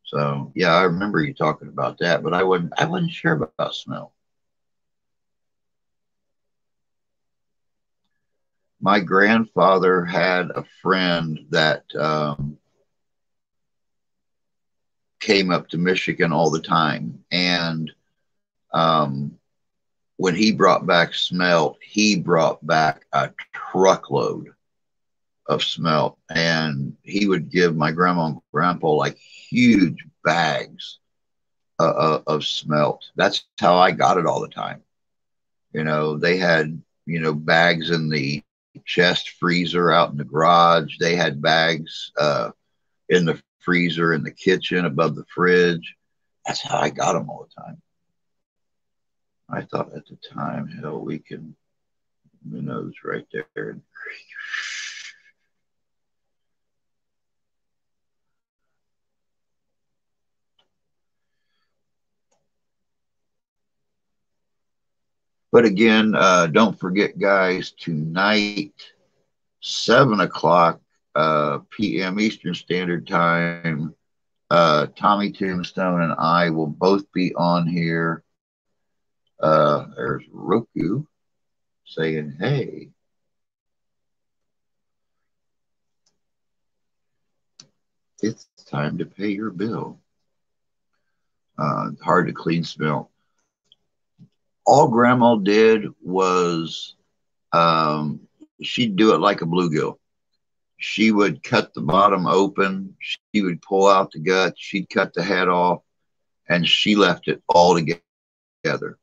Speaker 1: So yeah, I remember you talking about that, but I wasn't sure about smell. My grandfather had a friend that came up to Michigan all the time, and um, when he brought back smelt, he brought back a truckload of smelt, and he would give my grandma and grandpa like huge bags of smelt. That's how I got it all the time. They had bags in the chest freezer out in the garage. They had bags in the freezer in the kitchen above the fridge. That's how I got them all the time. I thought at the time, hell, we can minnows right there. But again, don't forget, guys, tonight, 7 o'clock p.m. Eastern Standard Time, Tommy Tombstone and I will both be on here. There's Roku saying, hey, it's time to pay your bill. Hard to clean smell. All grandma did was um, she'd do it like a bluegill. She would cut the bottom open. She would pull out the gut. She'd cut the head off, and she left it all together.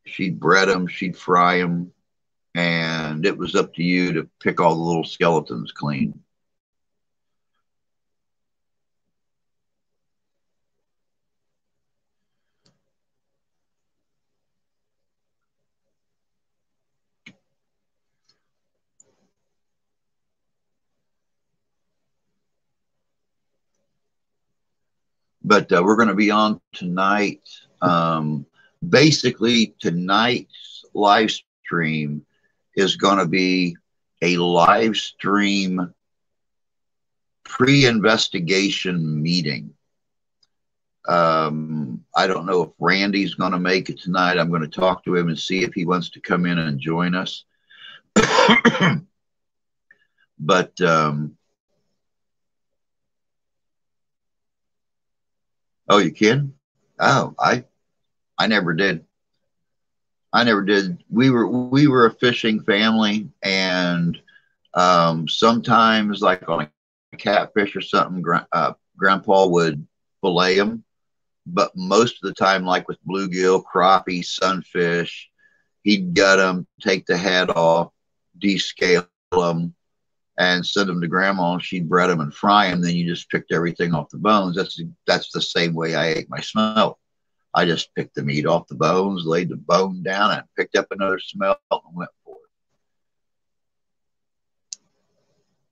Speaker 1: She'd bread them, she'd fry them, and it was up to you to pick all the little skeletons clean. But we're going to be on tonight. Basically, tonight's live stream is going to be a live stream pre-investigation meeting. I don't know if Randy's going to make it tonight. I'm going to talk to him and see if he wants to come in and join us. But oh, you can? Oh, I never did. I never did. We were a fishing family, and sometimes, like on a catfish or something, Grandpa would fillet them. But most of the time, like with bluegill, crappie, sunfish, he'd gut them, take the head off, descale them, and send them to Grandma. And she'd bread them and fry them. Then you just picked everything off the bones. That's the same way I ate my smelt. I just picked the meat off the bones, laid the bone down, and picked up another smelt and went for it.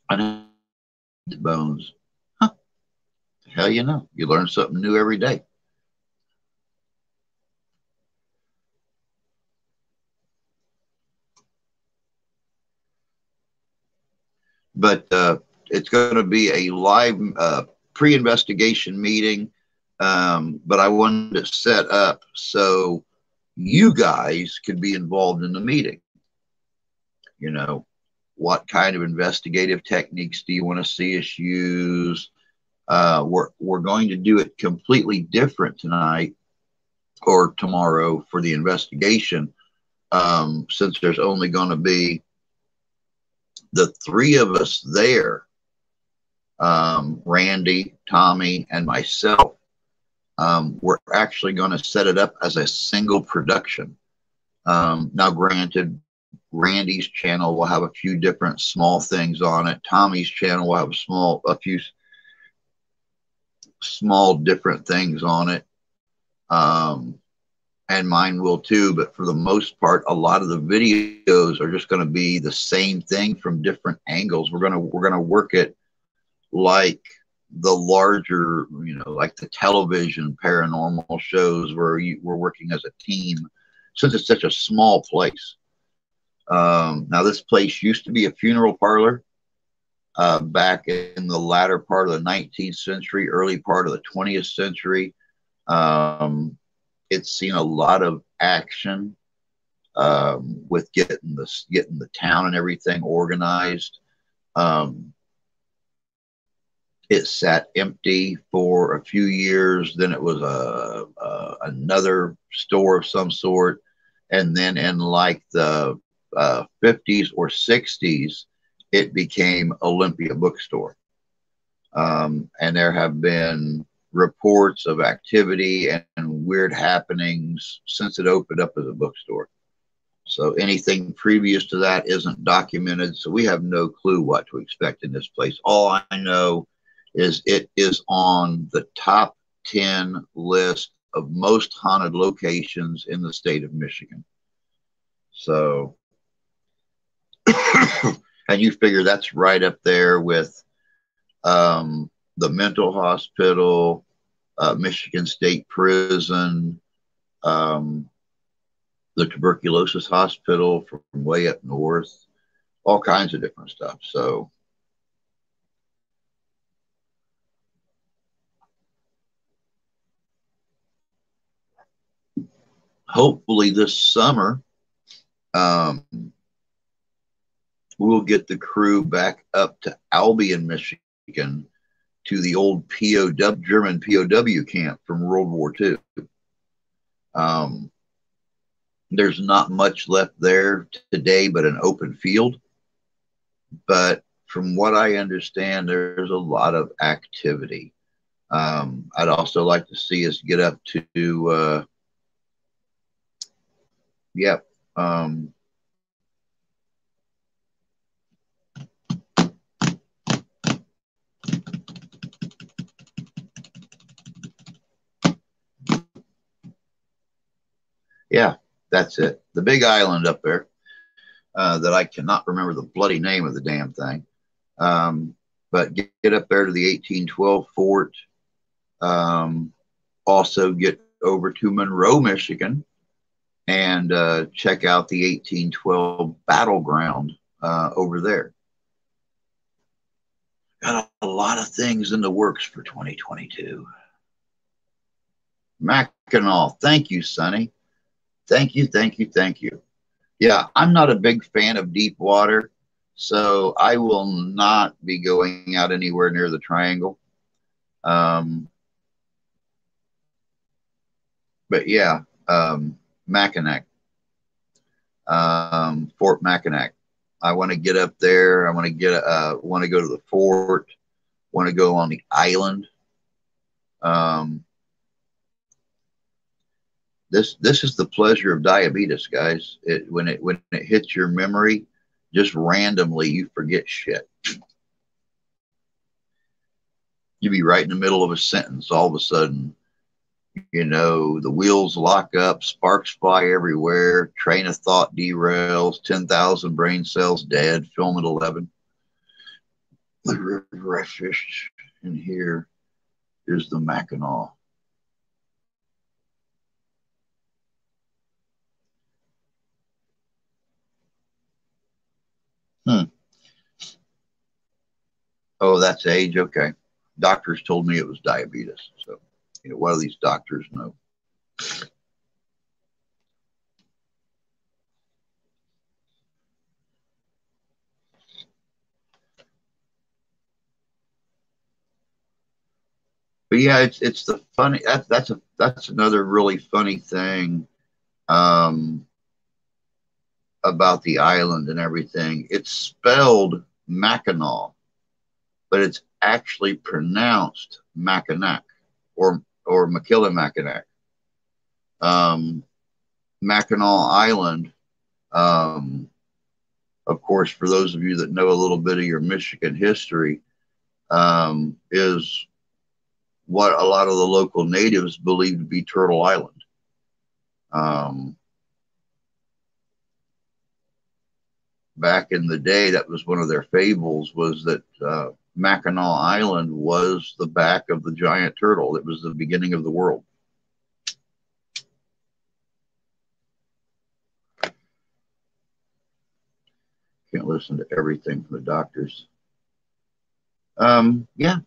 Speaker 1: I the bones. Huh? Hell, you know, you learn something new every day. But it's going to be a live pre-investigation meeting. But I wanted to set up so you guys could be involved in the meeting. You know, what kind of investigative techniques do you want to see us use? We're going to do it completely different tonight or tomorrow for the investigation, since there's only going to be the three of us there, Randy, Tommy, and myself. We're actually going to set it up as a single production. Now, granted, Randy's channel will have a few different small things on it. Tommy's channel will have a few small different things on it. And mine will too, but for the most part, a lot of the videos are just going to be the same thing from different angles. We're going to work it like the larger, like the television paranormal shows where we're working as a team, since it's such a small place. Now, this place used to be a funeral parlor back in the latter part of the 19th century, early part of the 20th century. It's seen a lot of action with getting the town and everything organized. It sat empty for a few years. Then it was another store of some sort, and then in like the 50s or 60s, it became Olympia Bookstore. And there have been reports of activity and weird happenings since it opened up as a bookstore. So anything previous to that isn't documented. So we have no clue what to expect in this place. All I know is it is on the top 10 list of most haunted locations in the state of Michigan. So, and you figure that's right up there with the mental hospital, Michigan State Prison, the tuberculosis hospital from way up north, all kinds of different stuff. So hopefully this summer, we'll get the crew back up to Albion, Michigan, to the old German POW camp from World War II. There's not much left there today but an open field. But from what I understand, there's a lot of activity. I'd also like to see us get up to, yeah, that's it. The big island up there that I cannot remember the bloody name of the damn thing. But get up there to the 1812 fort. Also get over to Monroe, Michigan, and check out the 1812 battleground over there. Got a lot of things in the works for 2022. Mackinac, thank you, Sonny. Thank you, thank you, thank you. Yeah, I'm not a big fan of deep water, so I will not be going out anywhere near the triangle. But yeah, Mackinac. Fort Mackinac. I want to get up there. I want to want to go to the fort. Want to go on the island. Um, this is the pleasure of diabetes, guys. When it hits your memory, just randomly you forget shit. You be right in the middle of a sentence, all of a sudden, the wheels lock up, sparks fly everywhere, train of thought derails, 10,000 brain cells dead, film at 11. The river I fished in here is the Mackinac. Oh, that's age? Okay. Doctors told me it was diabetes. So, what do these doctors know? But yeah, it's the funny that's another really funny thing about the island and everything. It's spelled Mackinac, but it's actually pronounced Mackinac or Mackinac. Mackinac Island, of course, for those of you that know a little bit of your Michigan history, is what a lot of the local natives believe to be Turtle Island. Back in the day, that was one of their fables, was that Mackinac Island was the back of the giant turtle. It was the beginning of the world. Can't listen to everything from the doctors. Yeah,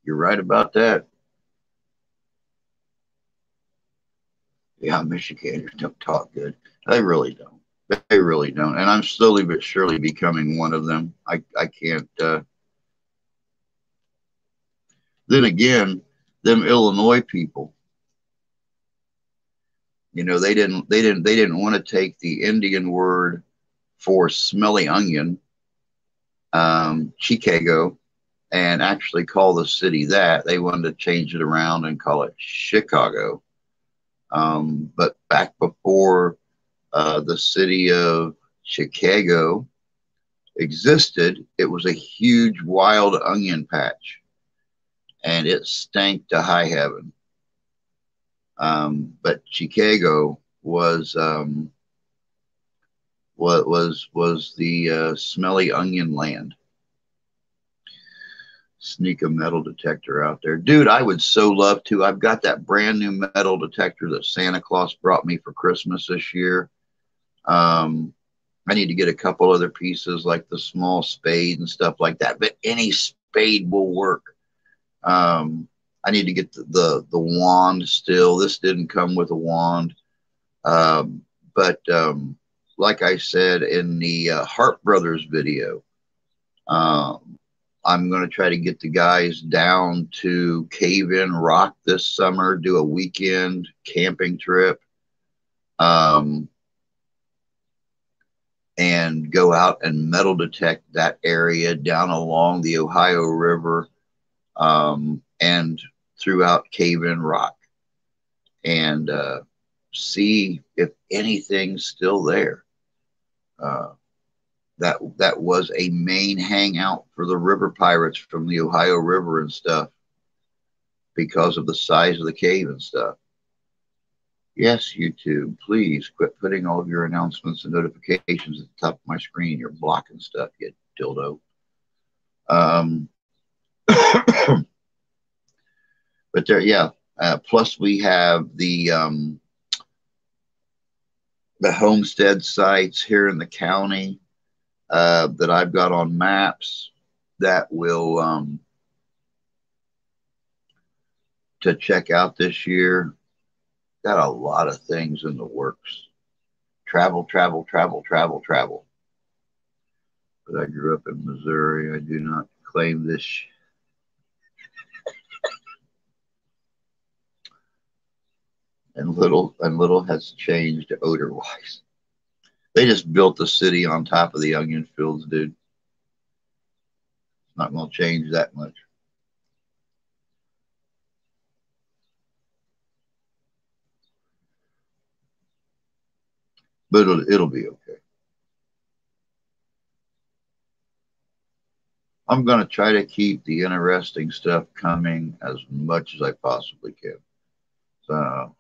Speaker 1: you're right about that. Yeah, Michiganders don't talk good. They really don't. They really don't. And I'm slowly but surely becoming one of them. I can't. Then again, them Illinois people, they didn't want to take the Indian word for smelly onion, Chicago, and actually call the city that. They wanted to change it around and call it Chicago. But back before the city of Chicago existed, it was a huge wild onion patch, and it stank to high heaven. But Chicago was the smelly onion land. Sneak a metal detector out there, dude. I would so love to. I've got that brand new metal detector that Santa Claus brought me for Christmas this year. I need to get a couple other pieces like the small spade and stuff like that, but any spade will work. I need to get the wand still. This didn't come with a wand. But like I said in the Hart Brothers video, I'm going to try to get the guys down to Cave in Rock this summer, do a weekend camping trip, and go out and metal detect that area down along the Ohio River, and throughout Cave in Rock, and see if anything's still there. That was a main hangout for the river pirates from the Ohio River and stuff, because of the size of the cave and stuff. Yes, YouTube, please quit putting all of your announcements and notifications at the top of my screen. You're blocking stuff, you dildo. But there, yeah. Plus, we have the homestead sites here in the county that I've got on maps that will to check out this year. Got a lot of things in the works. Travel. But I grew up in Missouri. I do not claim this. And little has changed odor-wise. They just built the city on top of the onion fields, dude. It's not going to change that much. But it'll be okay. I'm going to try to keep the interesting stuff coming as much as I possibly can. So,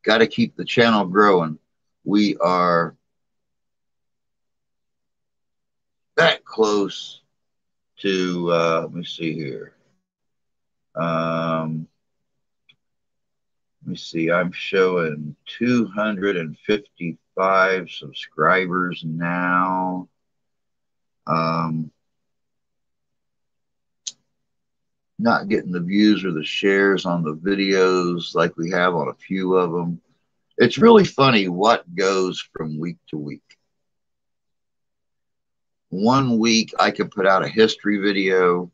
Speaker 1: got to keep the channel growing. We are that close to, let me see here. Let me see, I'm showing 255 subscribers now. Not getting the views or the shares on the videos like we have on a few of them. It's really funny what goes from week to week. One week I could put out a history video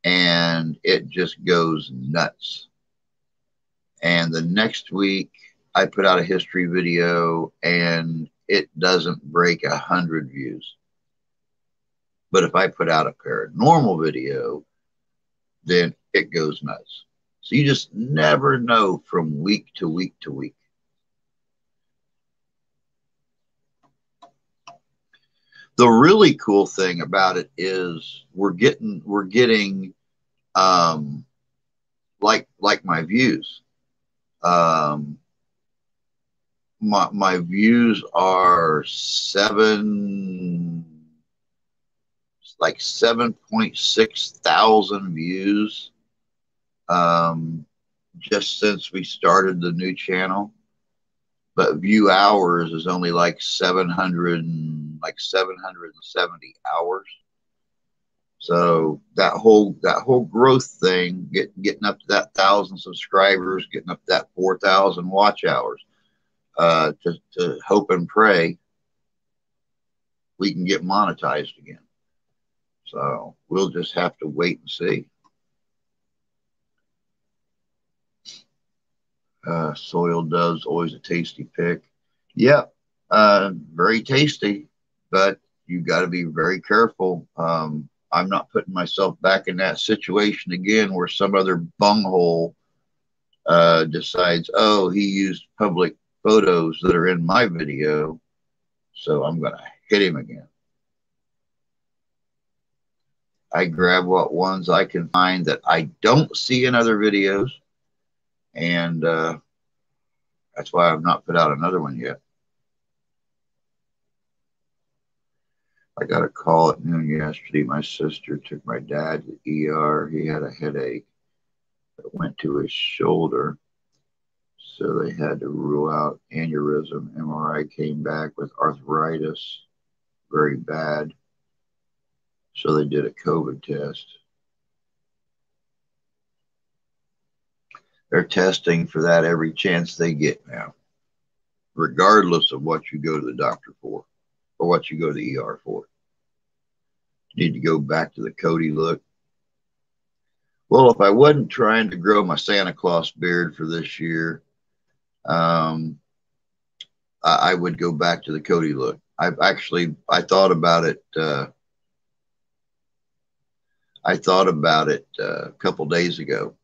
Speaker 1: and it just goes nuts. And the next week I put out a history video and it doesn't break 100 views. But if I put out a paranormal video, then it goes nuts. So you just never know from week to week to week. The really cool thing about it is we're getting like my views. My views are 7.6 thousand views just since we started the new channel. But view hours is only like 770 hours. So that whole growth thing, getting up to that 1,000 subscribers, getting up to that 4,000 watch hours, to hope and pray we can get monetized again. So we'll just have to wait and see. Soil Dove's always a tasty pick. Yep, very tasty, but you got to be very careful. I'm not putting myself back in that situation again where some other bunghole decides, oh, he used public photos that are in my video, so I'm going to hit him again. I grab what ones I can find that I don't see in other videos, and that's why I've not put out another one yet. I got a call at noon yesterday. My sister took my dad to the ER. He had a headache that went to his shoulder, so they had to rule out aneurysm. MRI came back with arthritis, very bad. So they did a COVID test. They're testing for that every chance they get now, regardless of what you go to the doctor for or what you go to the ER for. You need to go back to the Cody look. Well, if I wasn't trying to grow my Santa Claus beard for this year, I would go back to the Cody look. I thought about it. I thought about it a couple days ago,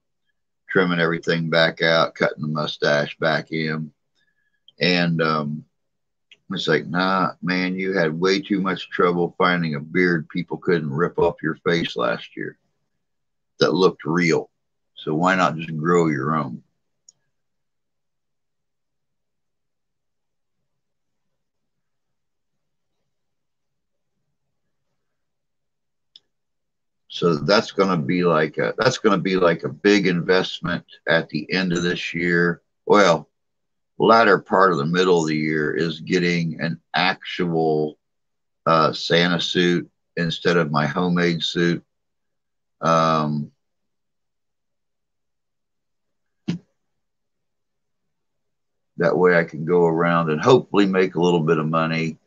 Speaker 1: trimming everything back out, cutting the mustache back in. And it's like, nah, man, you had way too much trouble finding a beard people couldn't rip off your face last year that looked real. So why not just grow your own? So that's going to be like a big investment at the end of this year. Well, latter part of the middle of the year is getting an actual Santa suit instead of my homemade suit. That way I can go around and hopefully make a little bit of money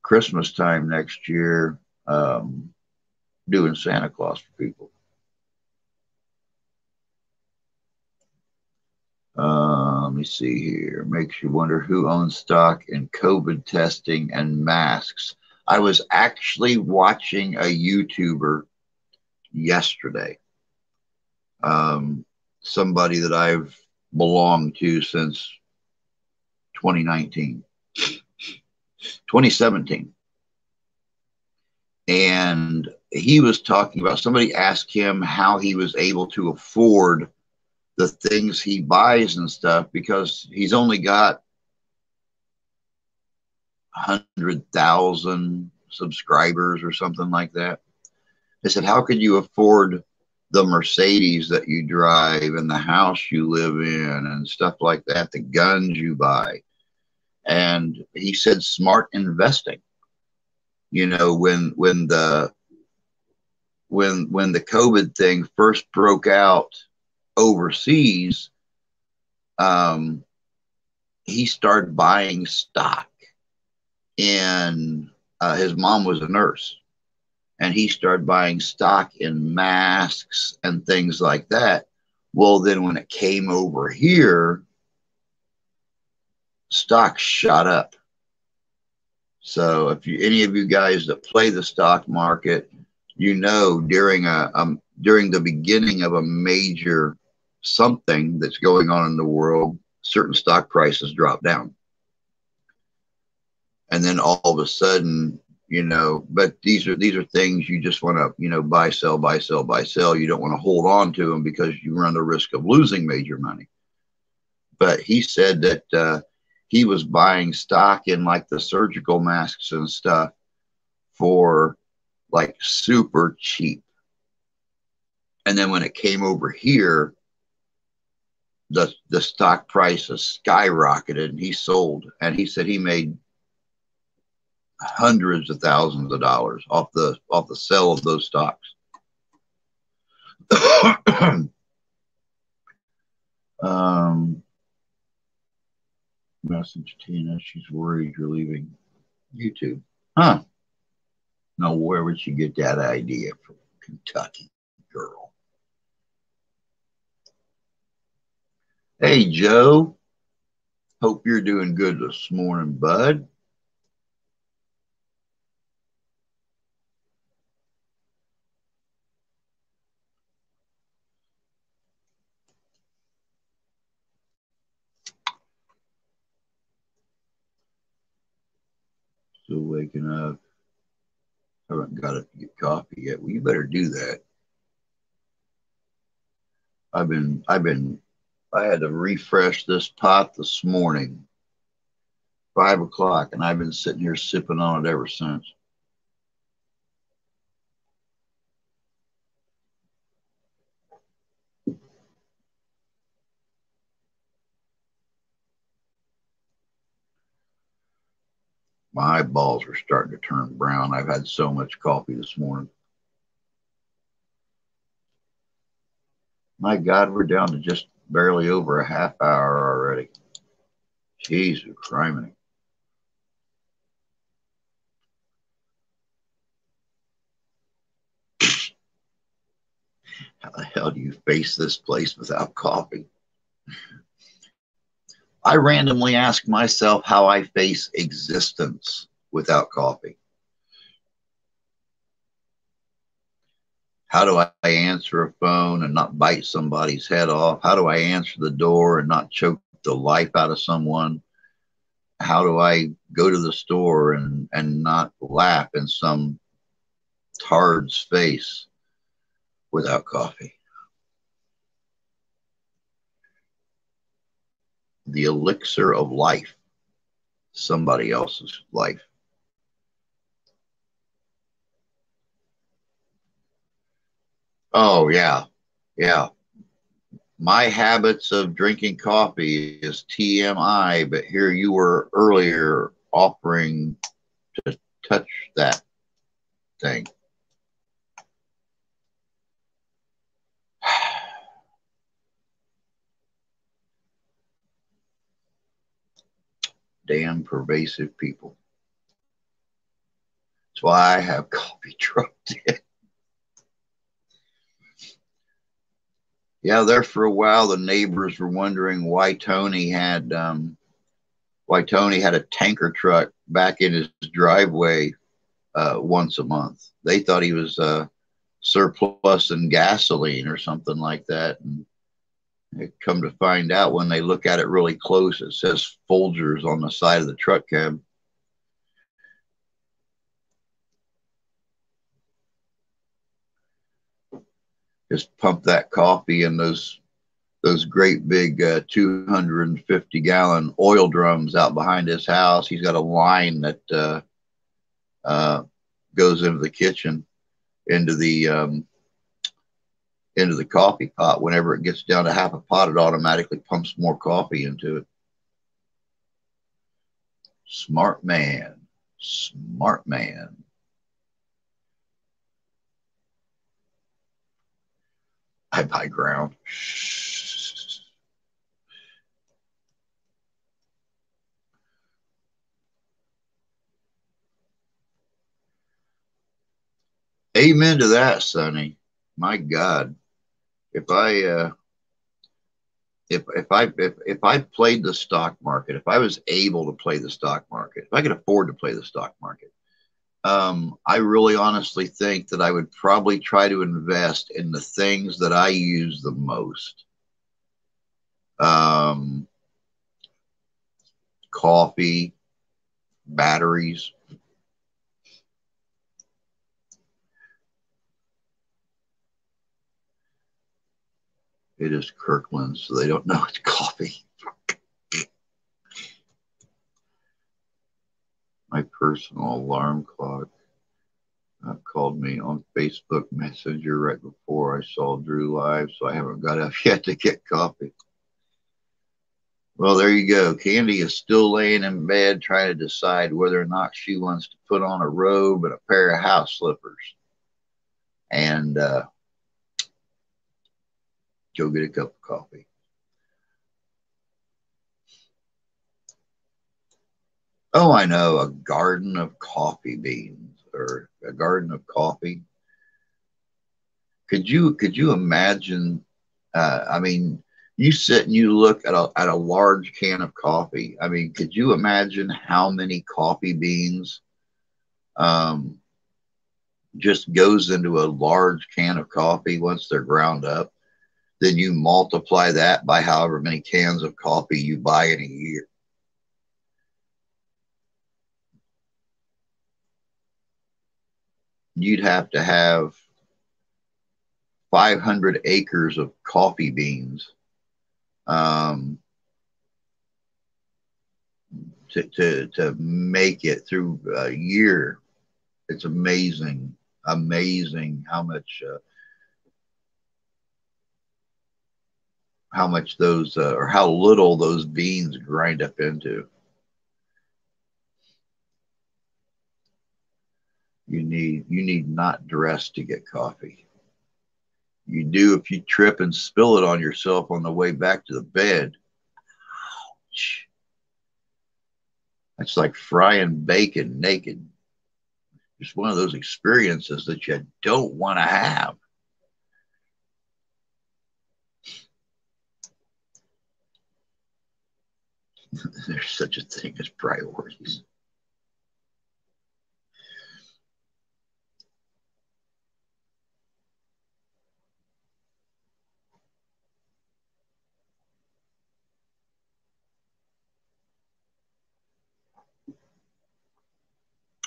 Speaker 1: Christmas time next year, doing Santa Claus for people. Let me see here. Makes you wonder who owns stock in COVID testing and masks. I was actually watching a YouTuber yesterday. Somebody that I've belonged to since 2019, 2017. And he was talking about, somebody asked him how he was able to afford the things he buys and stuff, because he's only got 100,000 subscribers or something like that. I said, how could you afford the Mercedes that you drive and the house you live in and stuff like that, the guns you buy? And he said, smart investing. You know, when the COVID thing first broke out overseas, he started buying stock in, his mom was a nurse, and he started buying stock in masks and things like that. Well, then when it came over here, stocks shot up. So if you, any of you guys that play the stock market, you know, during the beginning of a major something that's going on in the world, certain stock prices drop down. And then all of a sudden, you know, but these are things you just want to, you know, buy, sell, buy, sell, buy, sell. You don't want to hold on to them because you run the risk of losing major money. But he said that he was buying stock in like the surgical masks and stuff for like super cheap. And then when it came over here, the stock prices skyrocketed and he sold. And he said he made hundreds of thousands of dollars off the sale of those stocks. Message Tina, she's worried you're leaving YouTube. Huh? Now, where would she get that idea from? Kentucky girl. Hey, Joe. Hope you're doing good this morning, bud. Still waking up. Haven't got to get coffee yet. Well, you better do that. I had to refresh this pot this morning, 5 o'clock, and I've been sitting here sipping on it ever since. My eyeballs are starting to turn brown. I've had so much coffee this morning. My God, we're down to just barely over a half hour already. Jesus Christ. How the hell do you face this place without coffee? I randomly ask myself how I face existence without coffee. How do I answer a phone and not bite somebody's head off? How do I answer the door and not choke the life out of someone? How do I go to the store and not laugh in some tard's face without coffee? The elixir of life, somebody else's life. Oh, yeah. Yeah. My habits of drinking coffee is TMI, but here you were earlier offering to touch that thing. Damn pervasive people. That's why I have coffee trucked in. Yeah, there for a while, the neighbors were wondering why Tony had a tanker truck back in his driveway once a month. They thought he was surplus in gasoline or something like that. And they come to find out when they look at it really close, it says Folgers on the side of the truck cab. Just pump that coffee in those great big 250-gallon oil drums out behind his house. He's got a line that uh, goes into the kitchen, into the coffee pot. Whenever it gets down to half a pot, it automatically pumps more coffee into it. Smart man. Smart man. I buy ground. Amen to that, Sonny. My God, if I if I played the stock market, if I was able to play the stock market, if I could afford to play the stock market, I really honestly think that I would probably try to invest in the things that I use the most. Um, Coffee, batteries. It is Kirkland, so they don't know it's coffee. My personal alarm clock called me on Facebook Messenger right before I saw Drew live, so I haven't got up yet to get coffee. Well, there you go. Candy is still laying in bed trying to decide whether or not she wants to put on a robe and a pair of house slippers and go get a cup of coffee. Oh, I know, a garden of coffee beans or a garden of coffee. Could you imagine? I mean, you sit and you look at a large can of coffee. I mean, could you imagine how many coffee beans um, just goes into a large can of coffee once they're ground up? Then you multiply that by however many cans of coffee you buy in a year. You'd have to have 500 acres of coffee beans um, to make it through a year. It's amazing how much those or how little those beans grind up into. You need not dress to get coffee. You do if you trip and spill it on yourself on the way back to the bed. Ouch. That's like frying bacon naked. Just one of those experiences that you don't want to have. There's such a thing as priorities.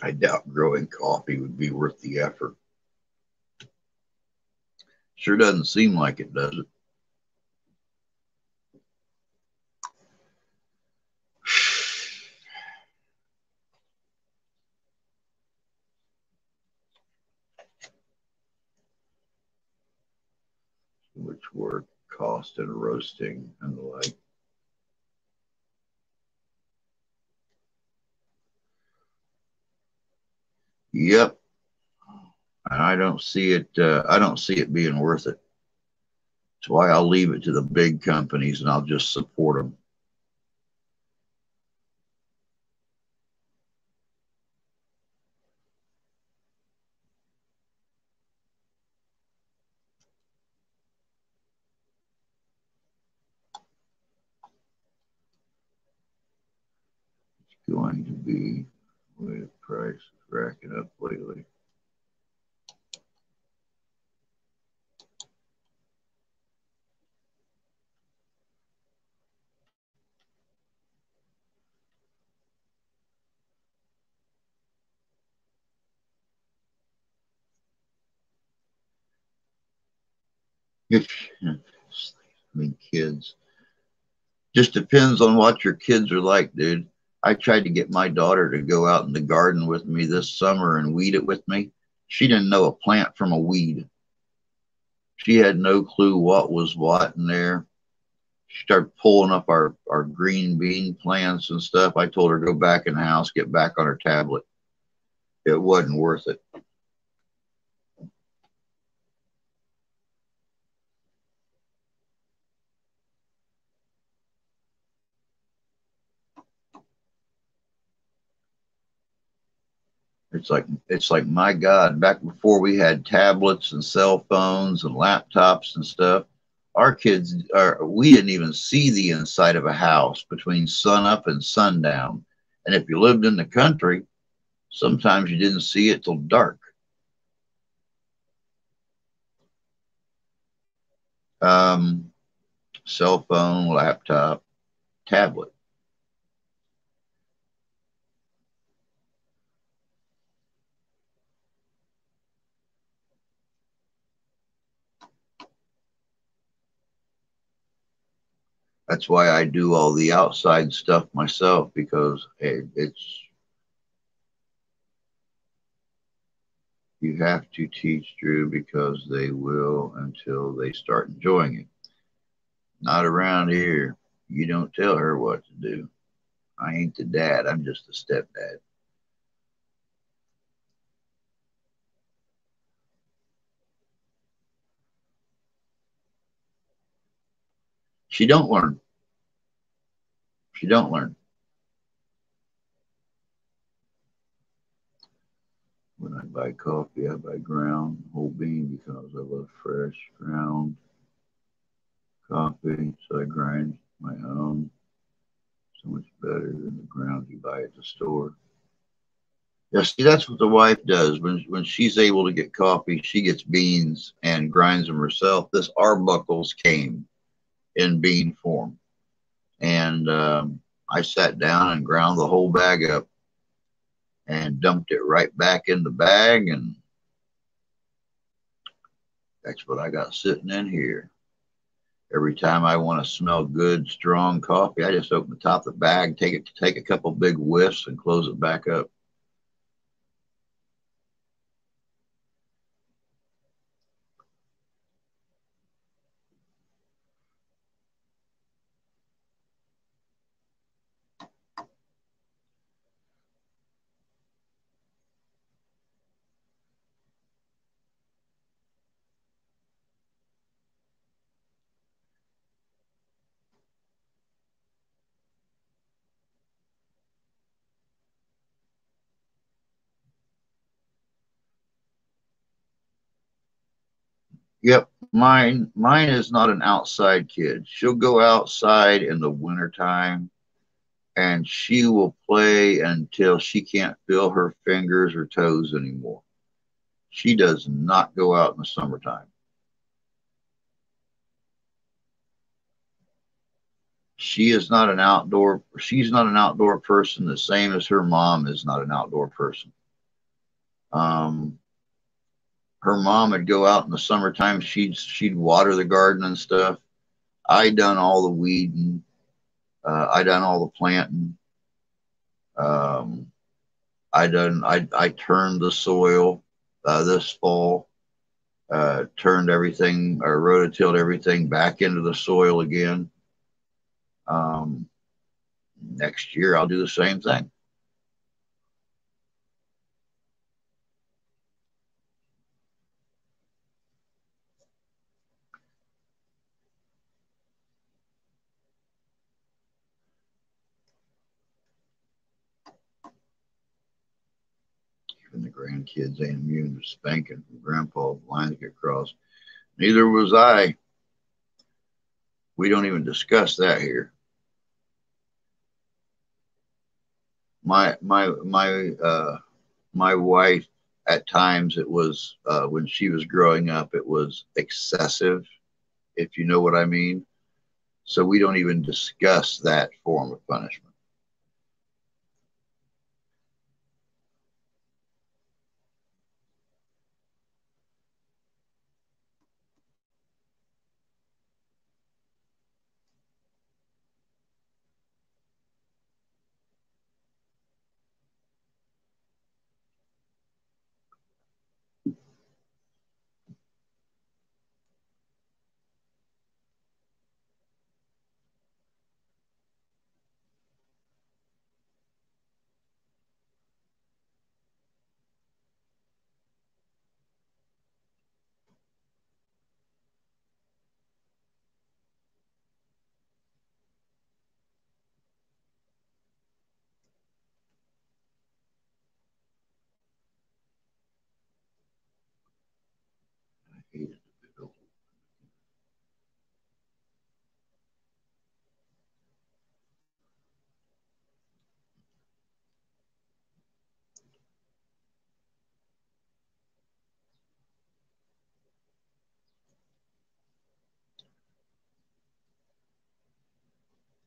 Speaker 1: I doubt growing coffee would be worth the effort. Sure doesn't seem like it, does it? Which work, cost, and roasting and the like. Yep, I don't see it. I don't see it being worth it. That's why I'll leave it to the big companies and I'll just support them. going to be with prices racking up lately. I mean, kids. Just depends on what your kids are like, dude. I tried to get my daughter to go out in the garden with me this summer and weed it with me. She didn't know a plant from a weed. She had no clue what was what in there. She started pulling up our green bean plants and stuff. I told her, go back in the house, get back on her tablet. It wasn't worth it. It's like my God, back before we had tablets and cell phones and laptops and stuff, our kids are we didn't even see the inside of a house between sun up and sundown. And if you lived in the country, sometimes you didn't see it till dark. Um, Cell phone, laptop, tablet. That's why I do all the outside stuff myself because it's you have to teach Drew because they will until they start enjoying it. Not around here. You don't tell her what to do. I ain't the dad. I'm just the stepdad. She don't learn. She don't learn. When I buy coffee, I buy ground whole bean because I love fresh ground coffee. So I grind my own. So much better than the ground you buy at the store. Yeah, see, that's what the wife does. When she's able to get coffee, she gets beans and grinds them herself. This Arbuckles came in bean form, and I sat down and ground the whole bag up and dumped it right back in the bag, and that's what I got sitting in here. Every time I want to smell good, strong coffee, I just open the top of the bag, take a couple big whiffs, and close it back up. Yep, mine is not an outside kid. She'll go outside in the wintertime and she will play until she can't feel her fingers or toes anymore. She does not go out in the summertime. She's not an outdoor person the same as her mom is not an outdoor person. Um, Her mom would go out in the summertime, she'd water the garden and stuff. I done all the weeding, I done all the planting. Um, I turned the soil this fall, turned everything or rototilled everything back into the soil again. Um, Next year I'll do the same thing. Even the grandkids ain't immune to spanking from grandpa. Lines get crossed. Neither was I. We don't even discuss that here. My wife, at times it was, when she was growing up, it was excessive, if you know what I mean. So we don't even discuss that form of punishment.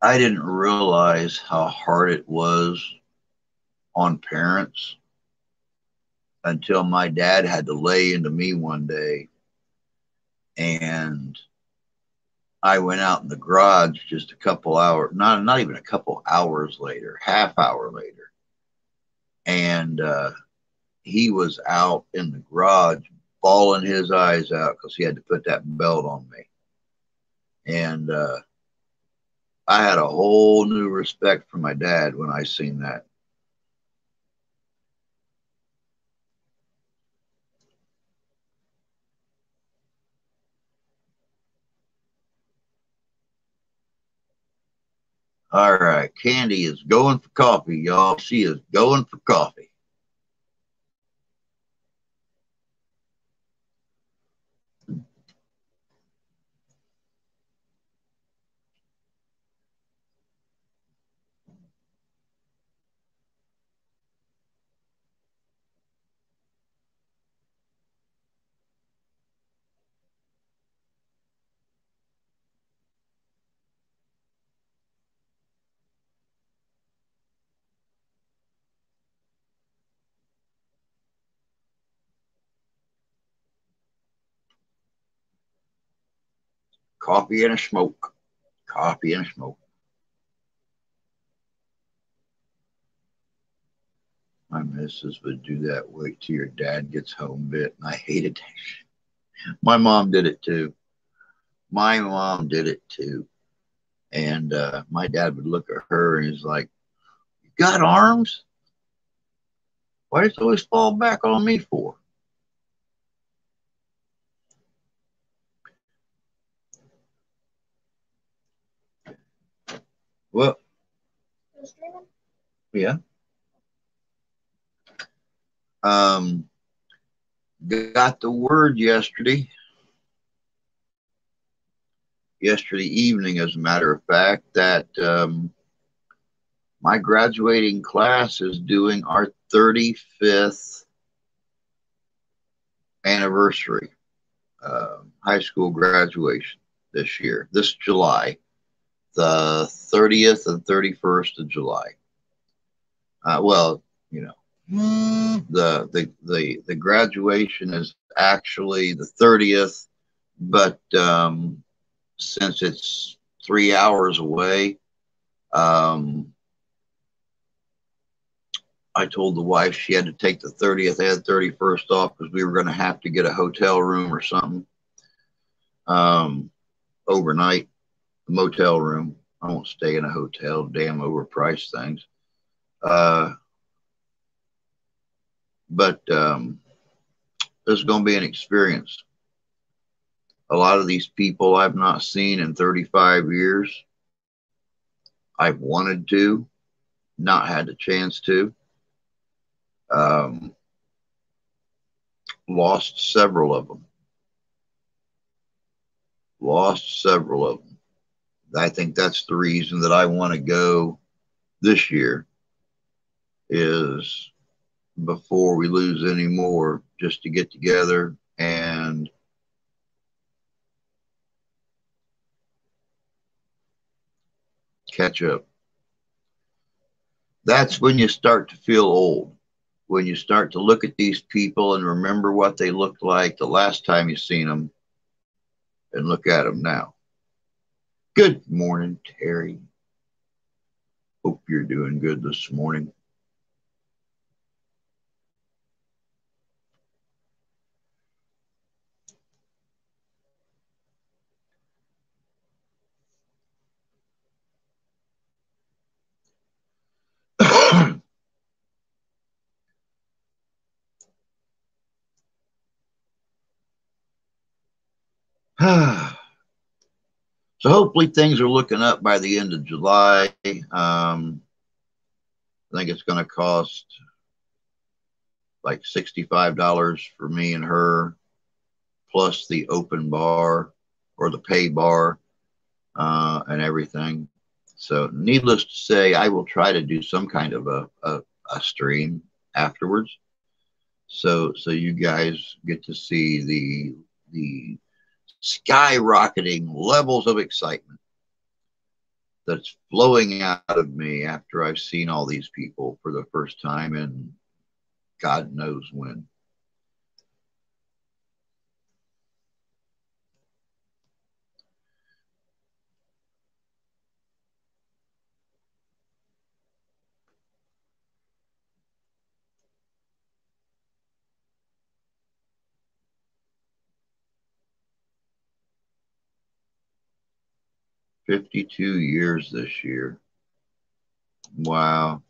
Speaker 1: I didn't realize how hard it was on parents until my dad had to lay into me one day, and I went out in the garage just a couple hours, not even a couple hours later, half hour later, and he was out in the garage bawling his eyes out because he had to put that belt on me. And I had a whole new respect for my dad when I seen that. All right, Candy is going for coffee, y'all. She is going for coffee. Coffee and a smoke. Coffee and a smoke. My missus would do that. Wait till your dad gets home bit. And I hated that. My mom did it too. My mom did it too. And my dad would look at her and he's like, "You got arms? Why does it always fall back on me for?" Well, yeah. Um, got the word yesterday evening, as a matter of fact, that my graduating class is doing our 35th anniversary, high school graduation this year, this July, the 30th and 31st of July. Well, you know, the graduation is actually the 30th, but since it's 3 hours away, um, I told the wife she had to take the 30th and 31st off because we were going to have to get a hotel room or something, overnight, a motel room. I won't stay in a hotel, damn overpriced things. But this is going to be an experience. A lot of these people I've not seen in 35 years. I've wanted to, not had the chance to. Um, lost several of them. Lost several of them. I think that's the reason that I want to go this year. is before we lose any more, just to get together and catch up. That's when you start to feel old. When you start to look at these people and remember what they looked like the last time you seen them and look at them now. Good morning, Terry. Hope you're doing good this morning. So hopefully things are looking up by the end of July. I think it's going to cost like $65 for me and her, plus the open bar or the pay bar and everything. So needless to say, I will try to do some kind of a stream afterwards. So you guys get to see the skyrocketing levels of excitement that's flowing out of me after I've seen all these people for the first time in God knows when. "52 years this year. Wow.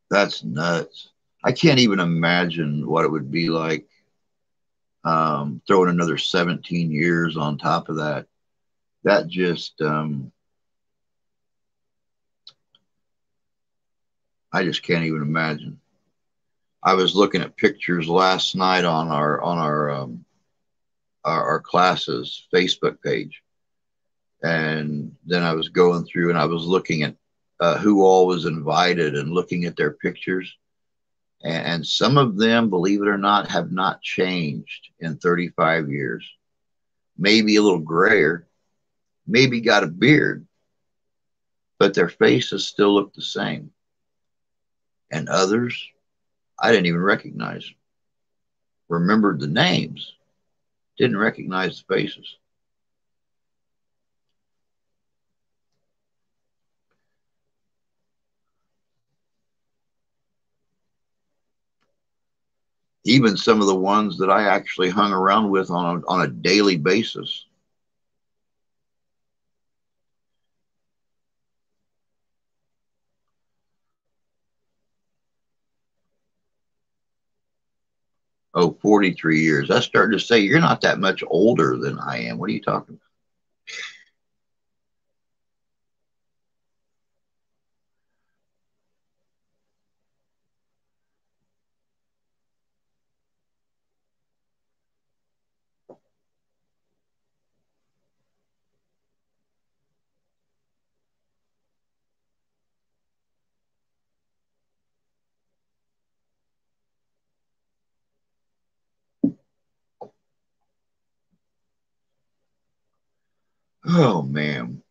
Speaker 1: That's nuts. I can't even imagine what it would be like throwing another 17 years on top of that. That just, I just can't even imagine. I was looking at pictures last night on our class's Facebook page, and then I was going through and I was looking at who all was invited and looking at their pictures. And some of them, believe it or not, have not changed in 35 years. Maybe a little grayer, maybe got a beard, but their faces still look the same. And others, I didn't even recognize. Remembered the names, didn't recognize the faces. Even some of the ones that I actually hung around with on a daily basis. Oh, 43 years. I started to say, you're not that much older than I am. What are you talking about? Oh, man.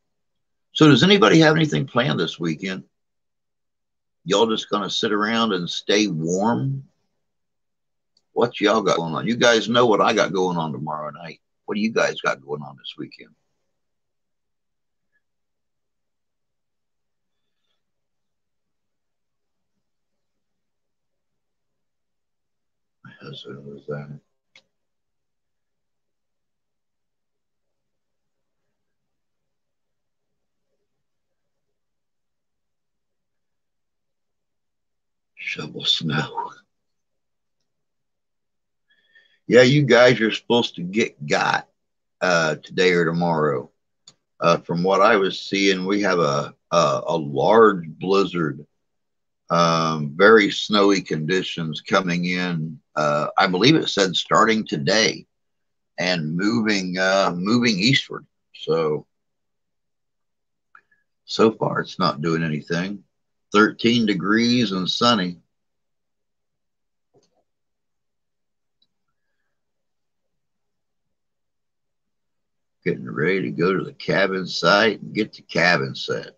Speaker 1: So does anybody have anything planned this weekend? Y'all just going to sit around and stay warm? What y'all got going on? You guys know what I got going on tomorrow night. What do you guys got going on this weekend? My husband was that. Shovel snow. Yeah, you guys are supposed to got today or tomorrow. From what I was seeing, we have a large blizzard, very snowy conditions coming in. I believe it said starting today and moving eastward. So So far, it's not doing anything. 13 degrees and sunny. Getting ready to go to the cabin site and get the cabin set.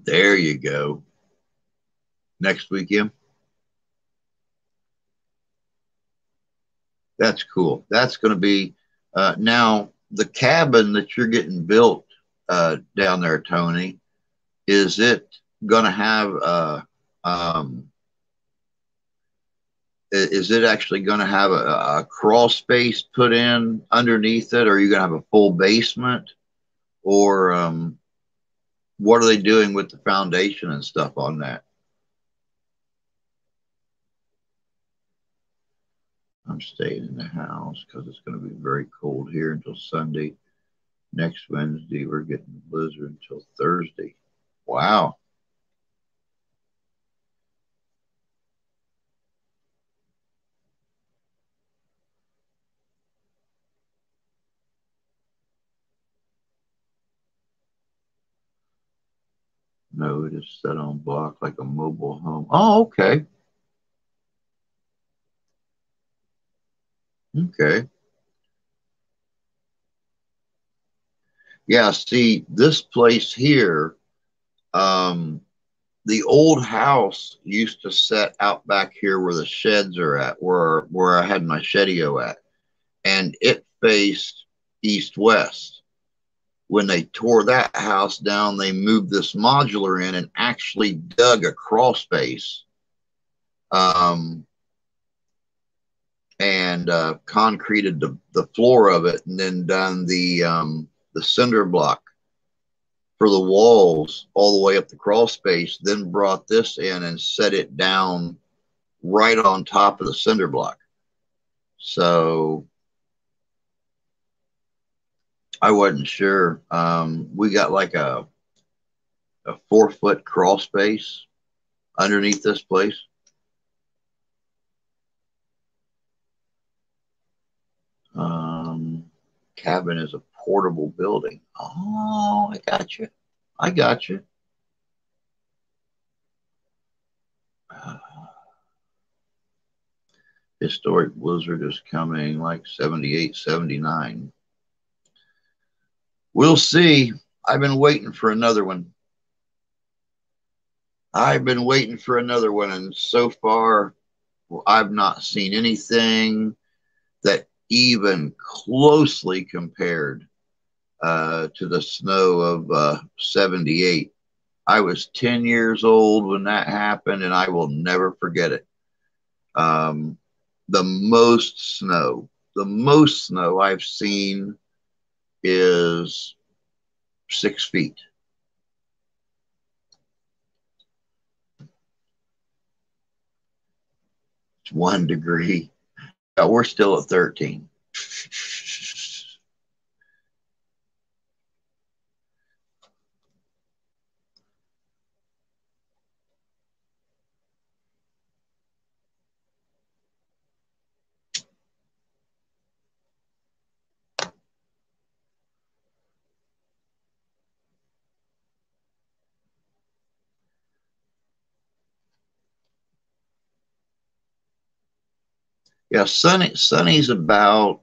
Speaker 1: There you go. Next weekend. That's cool. That's going to be now the cabin that you're getting built down there, Tony. Is it going to have is it actually going to have a crawl space put in underneath it, or are you going to have a full basement, or what are they doing with the foundation and stuff on that? I'm staying in the house because it's going to be very cold here until Sunday. Next Wednesday, we're getting a blizzard until Thursday. Wow. No, it is set on block like a mobile home. Oh, okay. Okay. Yeah, see, this place here, the old house used to set out back here where the sheds are at, where I had my shedio at, and it faced east-west. When they tore that house down, they moved this modular in and actually dug a crawl space um, and concreted the floor of it, and then done the cinder block for the walls all the way up the crawl space. Then brought this in and set it down right on top of the cinder block. So I wasn't sure. We got like a 4-foot crawl space underneath this place. Cabin is a portable building. Oh, I got you. I got you. Historic blizzard is coming like 78, 79. We'll see. I've been waiting for another one. I've been waiting for another one, and so far, I've not seen anything that even closely compared to the snow of 78. I was 10 years old when that happened, and I will never forget it. Um, the most snow I've seen is 6 feet. It's 1 degree. Yeah, we're still at 13. Yeah, Sunny's about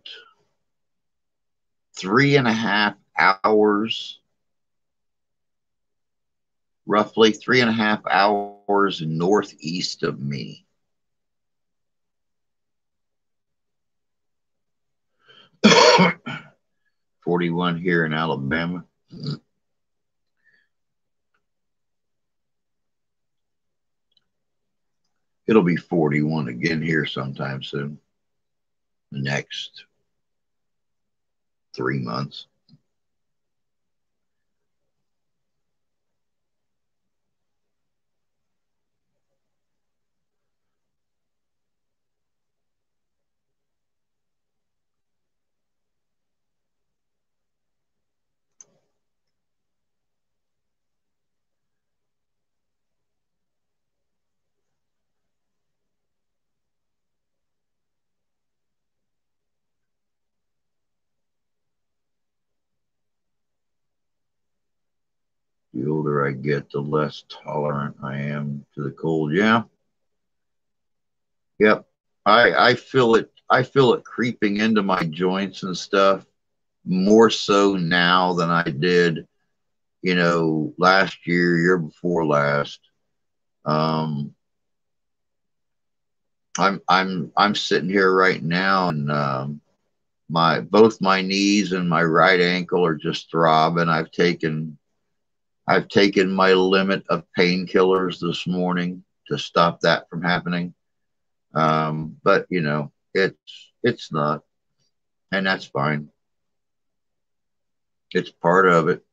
Speaker 1: 3.5 hours, roughly 3.5 hours northeast of me. $41 here in Alabama. It'll be 41 again here sometime soon. The next 3 months. The older I get, the less tolerant I am to the cold. Yeah. Yep. I feel it. I feel it creeping into my joints and stuff more so now than I did, last year, year before last. Um, I'm sitting here right now, and my both my knees and my right ankle are just throbbing. I've taken my limit of painkillers this morning to stop that from happening. But it's not, and that's fine. It's part of it.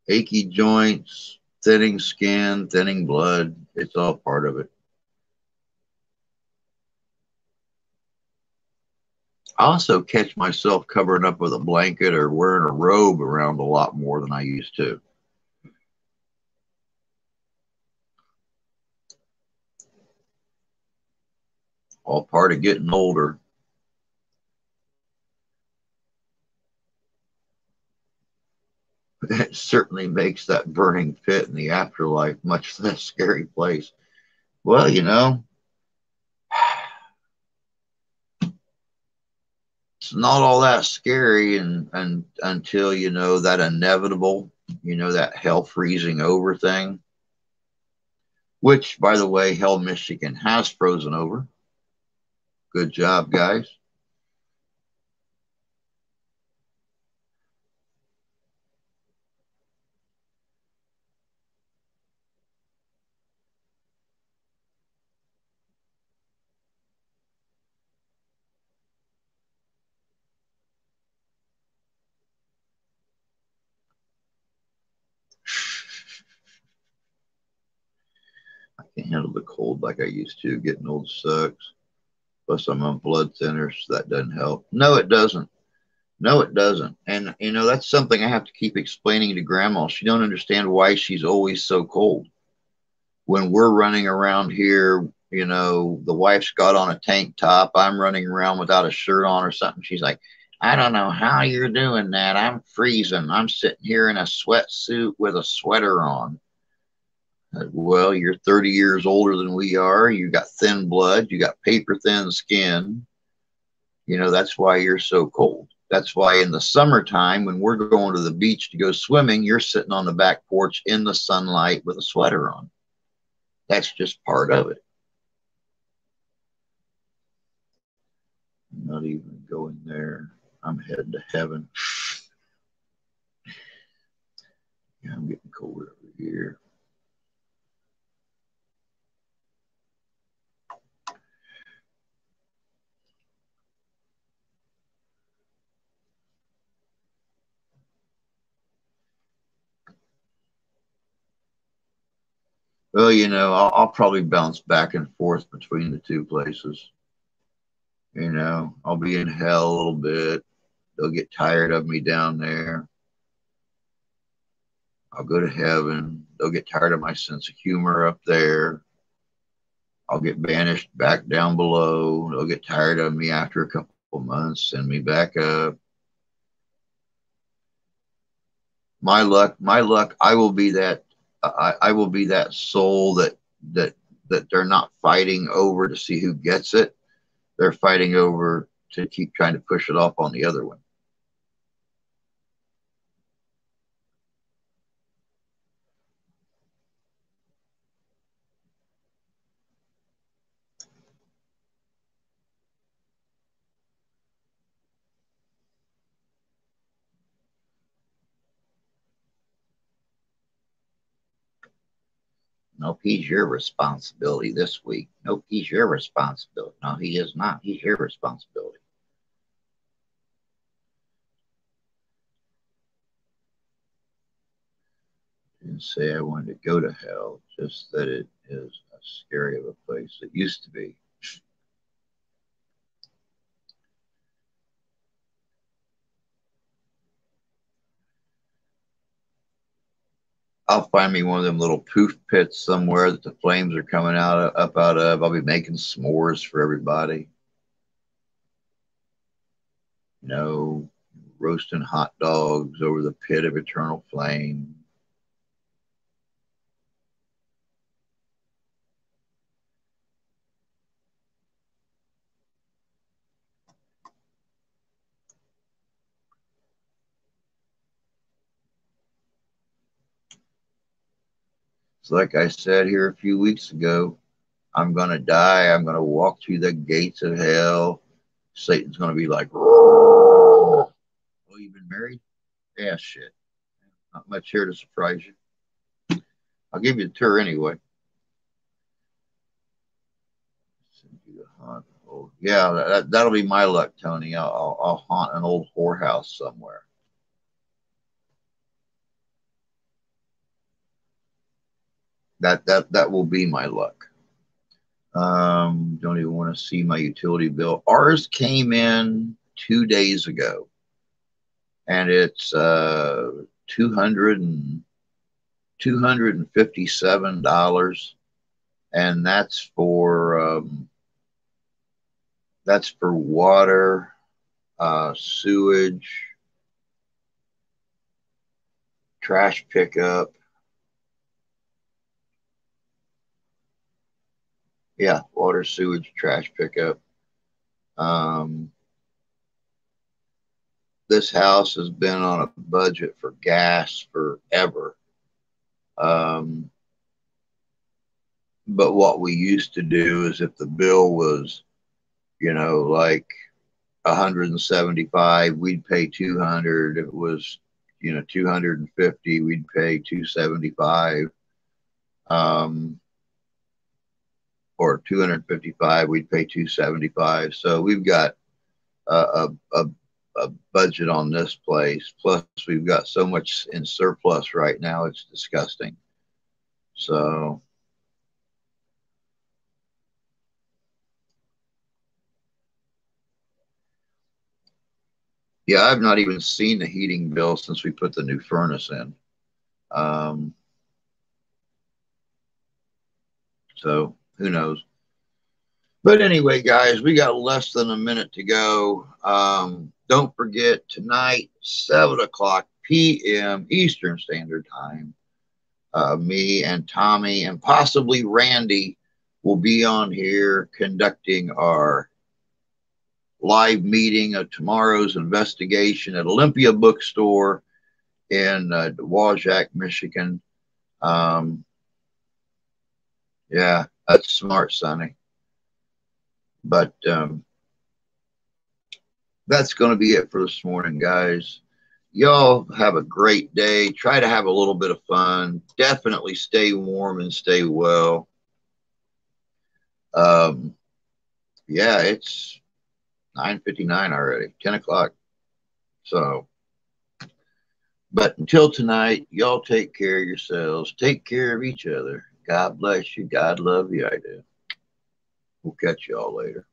Speaker 1: Achy joints, thinning skin, thinning blood. It's all part of it. I also catch myself covering up with a blanket or wearing a robe around a lot more than I used to. All part of getting older. It certainly makes that burning pit in the afterlife much less scary place. Well, it's not all that scary and until that inevitable, that hell freezing over thing, which by the way, hell Michigan has frozen over. Good job, guys. I can't handle the cold like I used to. Getting old sucks. Plus, I'm on blood thinners, so that doesn't help. No, it doesn't. No, it doesn't. And that's something I have to keep explaining to Grandma. She don't understand why she's always so cold. When we're running around here, the wife's got on a tank top. I'm running around without a shirt on or something. She's like, I don't know how you're doing that. I'm freezing. I'm sitting here in a sweatsuit with a sweater on. Well, you're 30 years older than we are. You got thin blood. You got paper thin skin. That's why you're so cold. That's why in the summertime, when we're going to the beach to go swimming, you're sitting on the back porch in the sunlight with a sweater on. That's just part of it. I'm not even going there. I'm headed to heaven. Yeah, I'm getting colder every year. Well, I'll probably bounce back and forth between the two places. I'll be in hell a little bit. They'll get tired of me down there. I'll go to heaven. They'll get tired of my sense of humor up there. I'll get banished back down below. They'll get tired of me after a couple of months, send me back up. My luck. I will be that. I will be that soul that that they're not fighting over to see who gets it. They're fighting over to keep trying to push it off on the other one. Nope, he's your responsibility this week. Nope, he's your responsibility. No, he is not. He's your responsibility. Didn't say I wanted to go to hell, just that it is as scary of a place it used to be. I'll find me one of them little poof pits somewhere that the flames are coming up out of. I'll be making s'mores for everybody. You know, roasting hot dogs over the pit of eternal flame. So like I said here a few weeks ago, I'm going to die. I'm going to walk through the gates of hell. Satan's going to be like, oh, you've been married? Yeah, shit. Not much here to surprise you. I'll give you a tour anyway. Oh, yeah, that'll be my luck, Tony. I'll haunt an old whorehouse somewhere. That will be my luck. Don't even want to see my utility bill. Ours came in 2 days ago, and it's 200 and $257, and that's for water, sewage, trash pickup. Yeah, water, sewage, trash pickup. Um, this house has been on a budget for gas forever. Um, but what we used to do is if the bill was, like 175, we'd pay 200. If it was, 250, we'd pay 275. Or 255, we'd pay 275. So we've got a, a, a budget on this place. Plus, we've got so much in surplus right now, it's disgusting. So, yeah, I've not even seen the heating bill since we put the new furnace in. Um, so, who knows? But anyway, guys, we got less than a minute to go. Don't forget tonight, 7 o'clock p.m. Eastern Standard Time. Me and Tommy and possibly Randy will be on here conducting our live meeting of tomorrow's investigation at Olympia Bookstore in Wajack, Michigan. Yeah, that's smart, Sonny. But that's going to be it for this morning, guys. Y'all have a great day. Try to have a little bit of fun. Definitely stay warm and stay well. Yeah, it's 9:59 already, 10 o'clock. So, but until tonight, y'all take care of yourselves. Take care of each other. God bless you. God love you. I do. We'll catch y'all later.